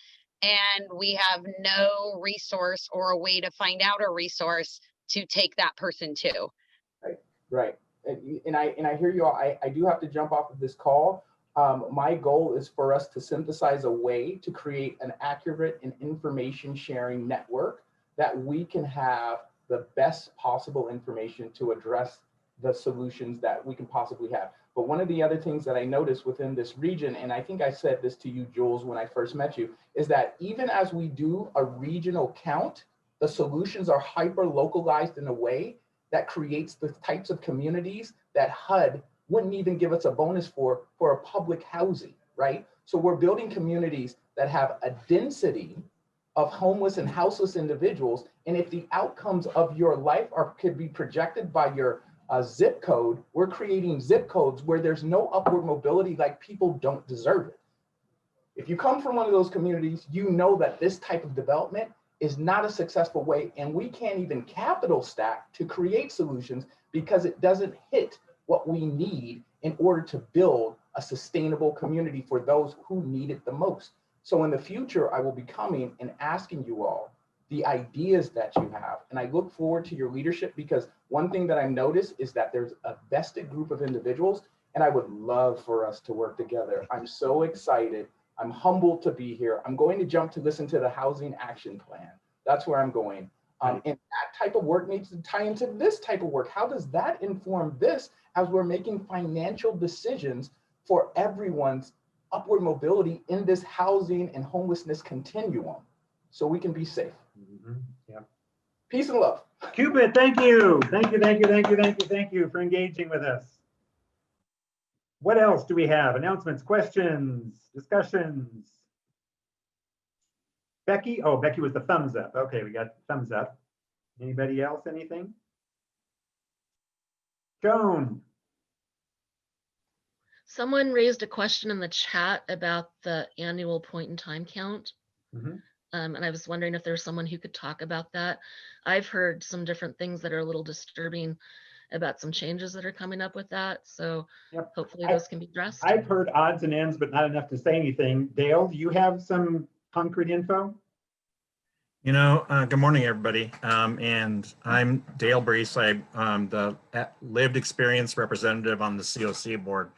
and we have no resource or a way to find out a resource to take that person to. Right. And I hear you all. I do have to jump off of this call. My goal is for us to synthesize a way to create an accurate and information sharing network that we can have the best possible information to address the solutions that we can possibly have. But one of the other things that I noticed within this region, and I think I said this to you, Jules, when I first met you, is that even as we do a regional count, the solutions are hyper localized in a way that creates the types of communities that HUD wouldn't even give us a bonus for a public housing, right? So we're building communities that have a density of homeless and houseless individuals. And if the outcomes of your life could be projected by your zip code, we're creating zip codes where there's no upward mobility, like people don't deserve it. If you come from one of those communities, you know that this type of development is not a successful way, and we can't even capital stack to create solutions because it doesn't hit what we need in order to build a sustainable community for those who need it the most. So in the future, I will be coming and asking you all the ideas that you have, and I look forward to your leadership, because one thing that I noticed is that there's a vested group of individuals, and I would love for us to work together. I'm so excited. I'm humbled to be here. I'm going to jump to listen to the housing action plan. That's where I'm going. And that type of work needs to tie into this type of work. How does that inform this as we're making financial decisions for everyone's upward mobility in this housing and homelessness continuum so we can be safe. Yeah. Peace and love. Cupid, thank you. Thank you for engaging with us. What else do we have? Announcements, questions, discussions? Becky? Oh, Becky was the thumbs up. Okay, we got thumbs up. Anybody else, anything? Joan? Someone raised a question in the chat about the annual point in time count. And I was wondering if there's someone who could talk about that. I've heard some different things that are a little disturbing about some changes that are coming up with that. So hopefully those can be addressed. I've heard odds and ends, but not enough to say anything. Dale, do you have some concrete info? You know, good morning, everybody. And I'm Dale Brees. I'm the lived experience representative on the COC board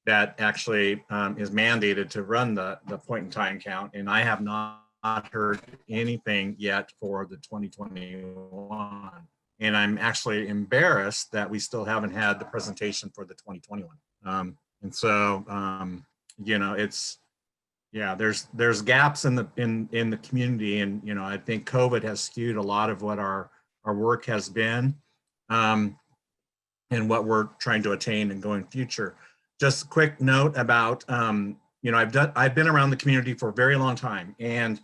that actually is mandated to run the point in time count. And I have not heard anything yet for the 2021. And I'm actually embarrassed that we still haven't had the presentation for the 2021. And so, you know, it's, yeah, there's gaps in the community, and you know, I think COVID has skewed a lot of what our work has been, and what we're trying to attain and going future. Just a quick note about you know, I've been around the community for a very long time and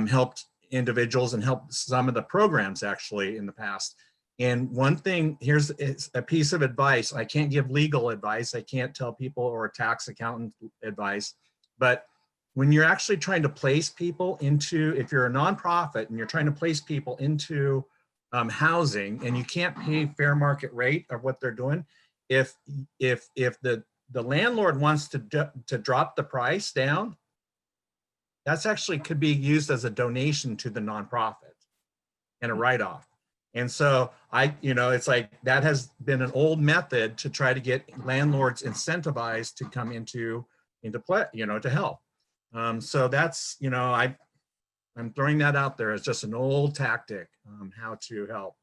helped individuals and helped some of the programs actually in the past. And one thing, here's a piece of advice. I can't give legal advice. I can't tell people or tax accountant advice, but when you're actually trying to place people into, if you're a nonprofit and you're trying to place people into housing and you can't pay fair market rate of what they're doing, if the landlord wants to drop the price down, that's actually could be used as a donation to the nonprofit and a write-off. And so you know, it's like that has been an old method to try to get landlords incentivized to come into play, you know, to help. So that's, you know, I'm throwing that out there as just an old tactic, how to help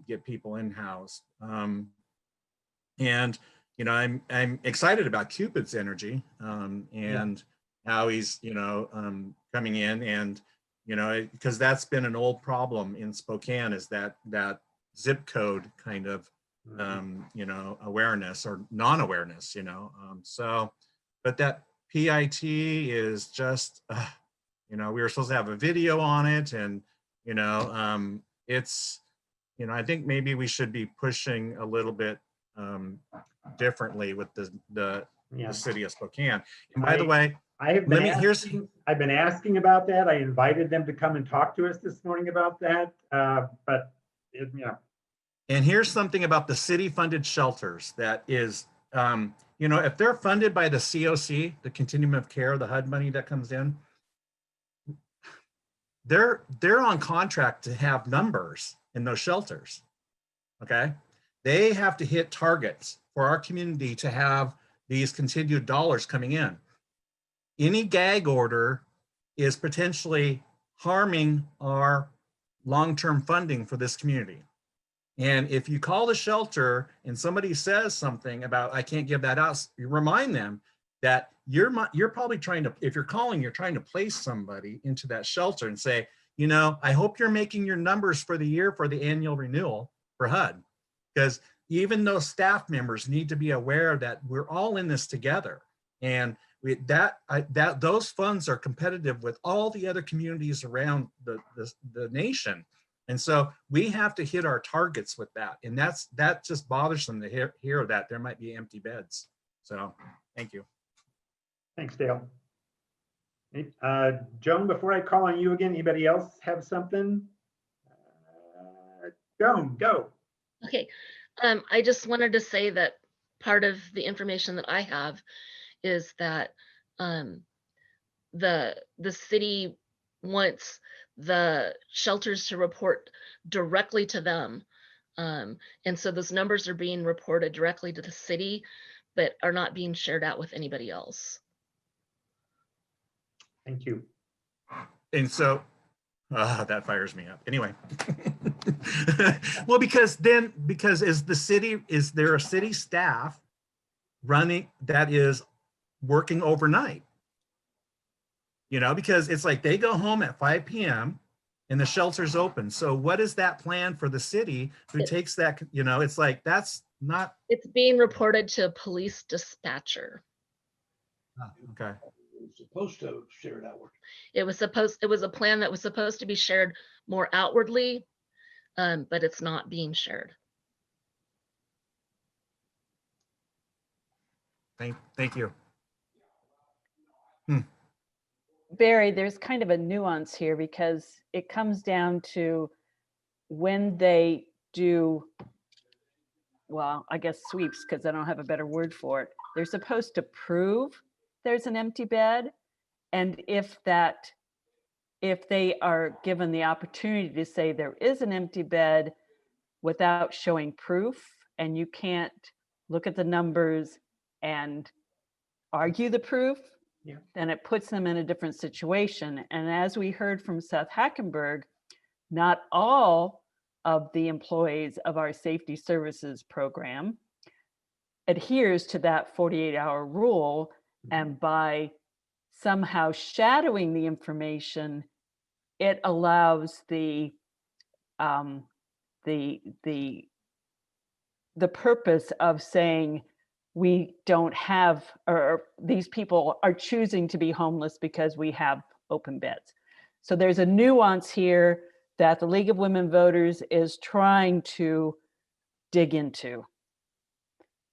get people in-house. And, you know, I'm excited about Cupid's energy and how he's, you know, coming in, and, you know, because that's been an old problem in Spokane, is that zip code kind of, you know, awareness or non-awareness, you know, so, but that PIT is just, you know, we were supposed to have a video on it, and, you know, it's, you know, I think maybe we should be pushing a little bit differently with the city of Spokane. And by the way, I've been asking about that. I invited them to come and talk to us this morning about that, but yeah. And here's something about the city-funded shelters that is, you know, if they're funded by the COC, the Continuum of Care, the HUD money that comes in, they're on contract to have numbers in those shelters, okay? They have to hit targets for our community to have these continued dollars coming in. Any gag order is potentially harming our long-term funding for this community. And if you call the shelter and somebody says something about, I can't give that out, you remind them that you're probably trying to, if you're calling, you're trying to place somebody into that shelter and say, you know, I hope you're making your numbers for the year for the annual renewal for HUD, because even those staff members need to be aware that we're all in this together. And those funds are competitive with all the other communities around the nation. And so we have to hit our targets with that. And that just bothers them to hear that there might be empty beds. So thank you. Thanks, Dale. Joan, before I call on you again, anybody else have something? Joan, go. Okay. I just wanted to say that part of the information that I have is that the city wants the shelters to report directly to them. And so those numbers are being reported directly to the city, but are not being shared out with anybody else. Thank you. And so that fires me up. Anyway, well, because is there a city staff running that is working overnight. You know, because it's like they go home at 5 p.m. and the shelter's open. So what is that plan for the city who takes that, you know, it's like, that's not. It's being reported to a police dispatcher. Okay. Supposed to share it outward. It was a plan that was supposed to be shared more outwardly, but it's not being shared. Thank you. Barry, there's kind of a nuance here because it comes down to when they do, well, I guess sweeps, because I don't have a better word for it. They're supposed to prove there's an empty bed. And if they are given the opportunity to say there is an empty bed without showing proof, and you can't look at the numbers and argue the proof, then it puts them in a different situation. And as we heard from Seth Hackenberg, not all of the employees of our safety services program adheres to that 48-hour rule. And by somehow shadowing the information, it allows the purpose of saying we don't have, or these people are choosing to be homeless because we have open beds. So there's a nuance here that the League of Women Voters is trying to dig into.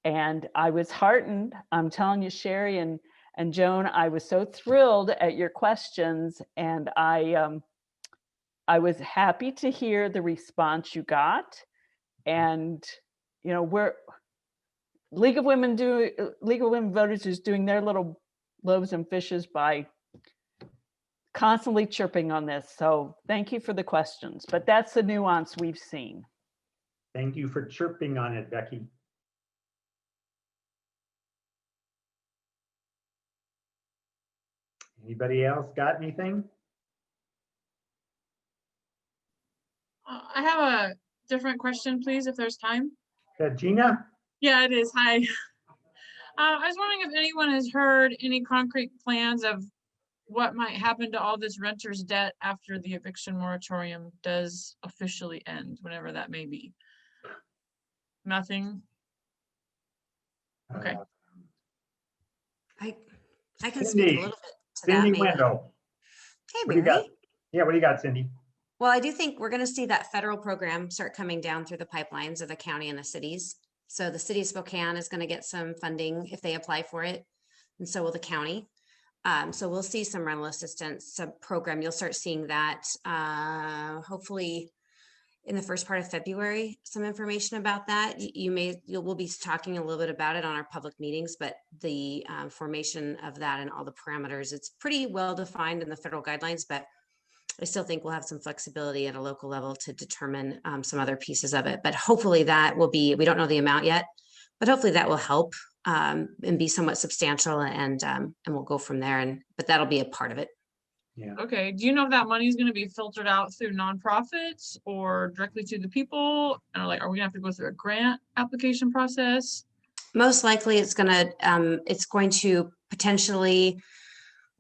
And I was heartened, I'm telling you, Sherry and Joan, I was so thrilled at your questions, and I was happy to hear the response you got. And you know, League of Women Voters is doing their little loaves and fishes by constantly chirping on this. So thank you for the questions, but that's the nuance we've seen. Thank you for chirping on it, Becky. Anybody else got anything? I have a different question, please, if there's time. Gina? Yeah, it is. Hi. I was wondering if anyone has heard any concrete plans of what might happen to all this renter's debt after the eviction moratorium does officially end, whenever that may be. Nothing? Okay. I can Cindy, speak a little bit to Cindy that maybe. Wendell. Hey, What do you got? Barry. Yeah, what do you got, Cindy? Well, I do think we're going to see that federal program start coming down through the pipelines of the county and the cities. So the city of Spokane is going to get some funding if they apply for it, and so will the county. So we'll see some rental assistance program. You'll start seeing that hopefully in the first part of February, some information about that. We'll be talking a little bit about it on our public meetings, but the formation of that and all the parameters, it's pretty well defined in the federal guidelines, but I still think we'll have some flexibility at a local level to determine some other pieces of it. But hopefully that will be, we don't know the amount yet, but hopefully that will help and be somewhat substantial, and we'll go from there. But that'll be a part of it. Yeah. Okay. Do you know if that money is going to be filtered out through nonprofits or directly to the people? And like, are we gonna have to go through a grant application process? Most likely it's going to potentially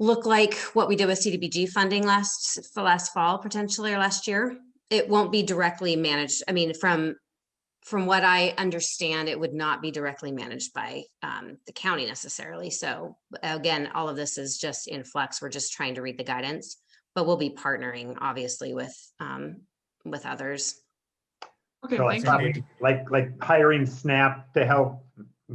look like what we did with CDBG funding last fall, potentially, or last year. It won't be directly managed. I mean, from what I understand, it would not be directly managed by the county necessarily. So again, all of this is just in flux. We're just trying to read the guidance, but we'll be partnering obviously with others. Okay, So it's probably like hiring SNAP to help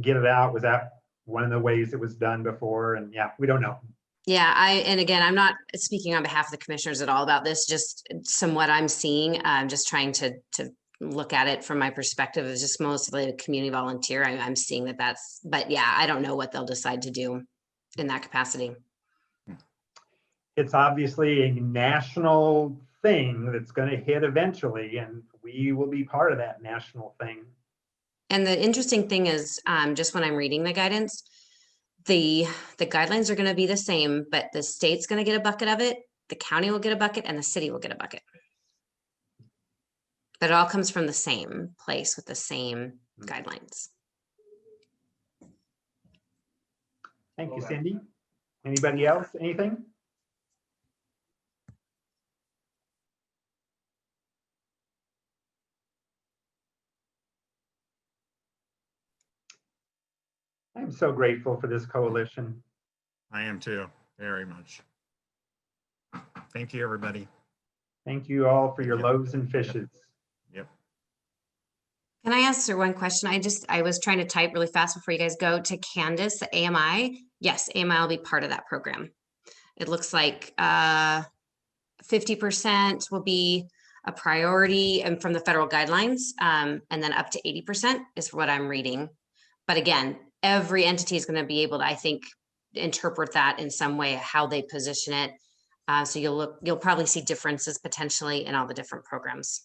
get it out. Was that one of the ways it was done before? And yeah, we don't know. Yeah, and again, I'm not speaking on behalf of the commissioners at all about this, just some what I'm seeing. I'm just trying to look at it from my perspective as just mostly a community volunteer. I'm seeing but yeah, I don't know what they'll decide to do in that capacity. It's obviously a national thing that's going to hit eventually, and we will be part of that national thing. And the interesting thing is, just when I'm reading the guidance, the guidelines are going to be the same, but the state's going to get a bucket of it, the county will get a bucket, and the city will get a bucket. But it all comes from the same place with the same guidelines. Thank you, Cindy. Anybody else? Anything? I'm so grateful for this coalition. I am too, very much. Thank you, everybody. Thank you all for your loaves and fishes. Yep. Can I answer one question? I was trying to type really fast before you guys go to Candace, the AMI. Yes, AMI will be part of that program. It looks like 50% will be a priority and from the federal guidelines, and then up to 80% is what I'm reading. But again, every entity is going to be able to, I think, interpret that in some way, how they position it. So you'll probably see differences potentially in all the different programs.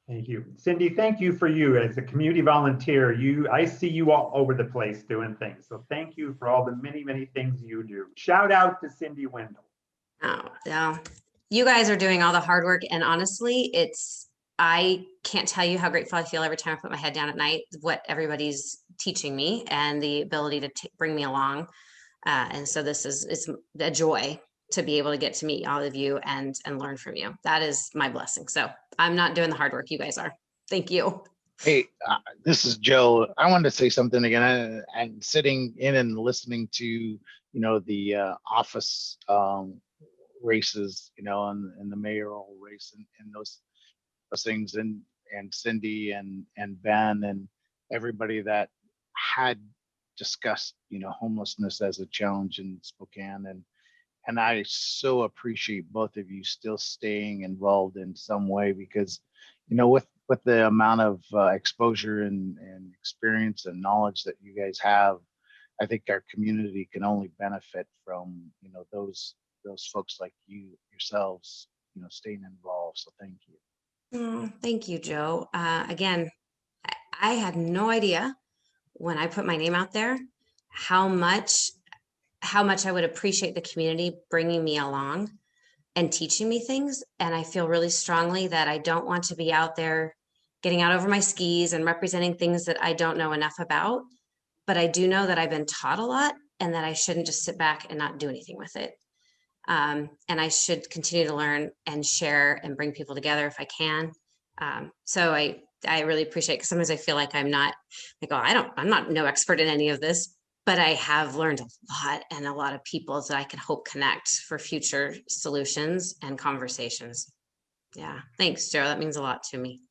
Thank you. Cindy, thank you for you as a community volunteer. I see you all over the place doing things. So thank you for all the many, many things you do. Shout out to Cindy Wendell. Oh, yeah. You guys are doing all the hard work. And honestly, I can't tell you how grateful I feel every time I put my head down at night, what everybody's teaching me and the ability to bring me along. And so it's a joy to be able to get to meet all of you and learn from you. That is my blessing. So I'm not doing the hard work. You guys are. Thank you. Hey, this is Joe. I wanted to say something again. And sitting in and listening to, the office races, and the mayoral race and those things, and Cindy and Ben and everybody that had discussed, homelessness as a challenge in Spokane. And I so appreciate both of you still staying involved in some way, because, with the amount of exposure and experience and knowledge that you guys have, I think our community can only benefit from, those folks like you yourselves, staying involved. So thank you. Oh, thank you, Joe. Again, I had no idea when I put my name out there how much I would appreciate the community bringing me along and teaching me things. And I feel really strongly that I don't want to be out there getting out over my skis and representing things that I don't know enough about. But I do know that I've been taught a lot and that I shouldn't just sit back and not do anything with it. And I should continue to learn and share and bring people together if I can. So I really appreciate it, because sometimes I feel like I'm not no expert in any of this, but I have learned a lot, and a lot of people that I can hope connect for future solutions and conversations. Yeah, thanks, Joe. That means a lot to me.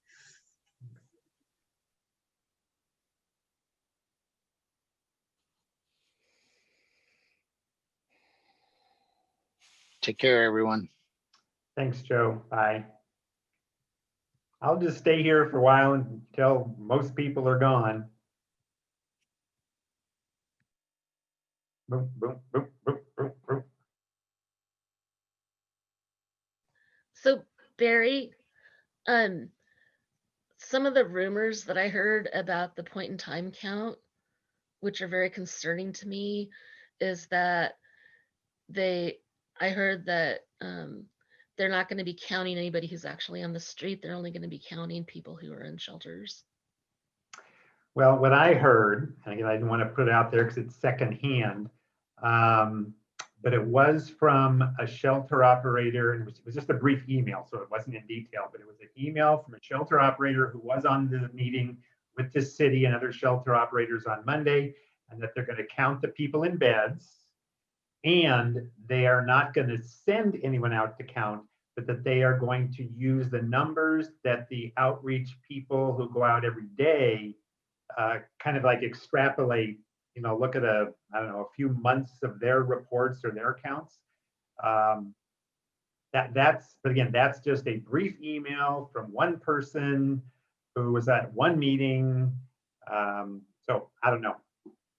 Take care, everyone. Thanks, Joe. Bye. I'll just stay here for a while until most people are gone. Boom, boom, boom, boom, boom, boom. So Barry, some of the rumors that I heard about the point in time count, which are very concerning to me, is that I heard that they're not going to be counting anybody who's actually on the street. They're only going to be counting people who are in shelters. Well, what I heard, and again, I didn't want to put it out there because it's secondhand, but it was from a shelter operator, and it was just a brief email, so it wasn't in detail, but it was an email from a shelter operator who was on the meeting with the city and other shelter operators on Monday, and that they're going to count the people in beds, and they are not going to send anyone out to count, but that they are going to use the numbers that the outreach people who go out every day kind of like extrapolate, look at a few months of their reports or their counts. But again, that's just a brief email from one person who was at one meeting. So I don't know,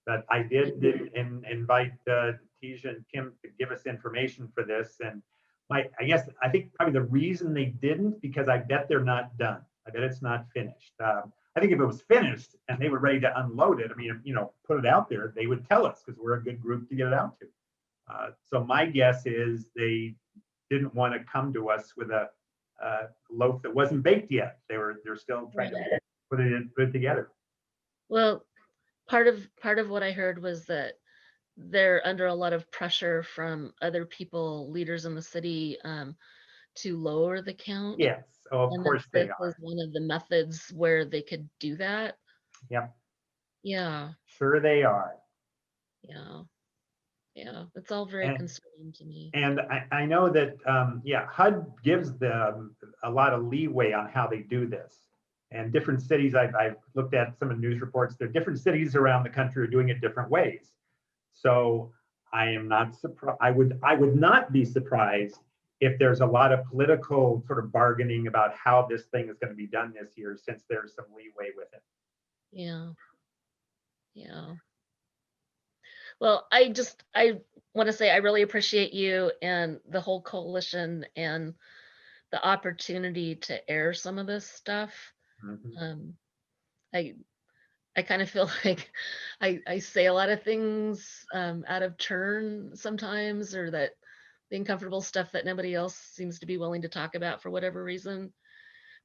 but I did invite Tisha and Kim to give us information for this. And I think probably the reason they didn't, because I bet they're not done. I bet it's not finished. I think if it was finished and they were ready to unload it, put it out there, they would tell us, because we're a good group to get it out to. So my guess is they didn't want to come to us with a loaf that wasn't baked yet. They're still trying to put it together. Well, part of what I heard was that they're under a lot of pressure from other people, leaders in the city, to lower the count. Yes, oh, of And course that they this are. is one of the methods where they could do that. Yep, Yeah, sure they are. yeah, yeah. It's all very And- concerning to me. And I know that, yeah, HUD gives them a lot of leeway on how they do this. And different cities, I've looked at some of the news reports, there are different cities around the country are doing it different ways. So I am not surprised, I would not be surprised if there's a lot of political sort of bargaining about how this thing is going to be done this year, since there's some leeway with it. Yeah, yeah. Well, I want to say I really appreciate you and the whole coalition and the opportunity to air some of this stuff. Mhm. I kind of feel like I say a lot of things out of turn sometimes, or that the uncomfortable stuff that nobody else seems to be willing to talk about for whatever reason.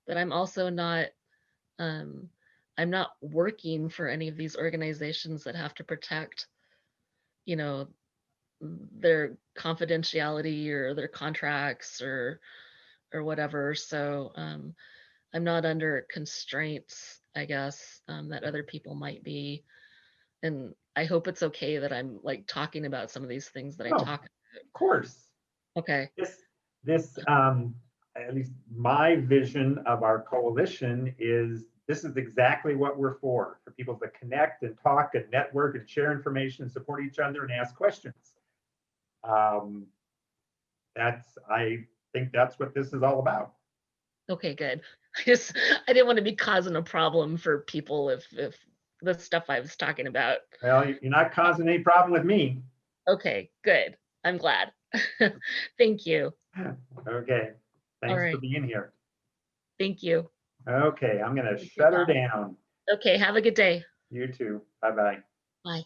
But I'm also not I'm not working for any of these organizations that have to protect, you know, their confidentiality or their contracts or whatever. So I'm not under constraints, I guess, that other people might be. And I hope it's okay that I'm like talking about some of these things that I Oh, talk about. Of course. Okay. This at least my vision of our coalition is this is exactly what we're for people to connect and talk and network and share information and support each other and ask questions. I think that's what this is all about. Okay, good. I didn't want to be causing a problem for people if the stuff I was talking about. Well, you're not causing any problem with me. Okay, good. I'm glad. Thank you. Okay, thanks for right. being here. Thank you. Okay, I'm gonna shut her down. Okay, have a good day. You too. Bye-bye. Bye.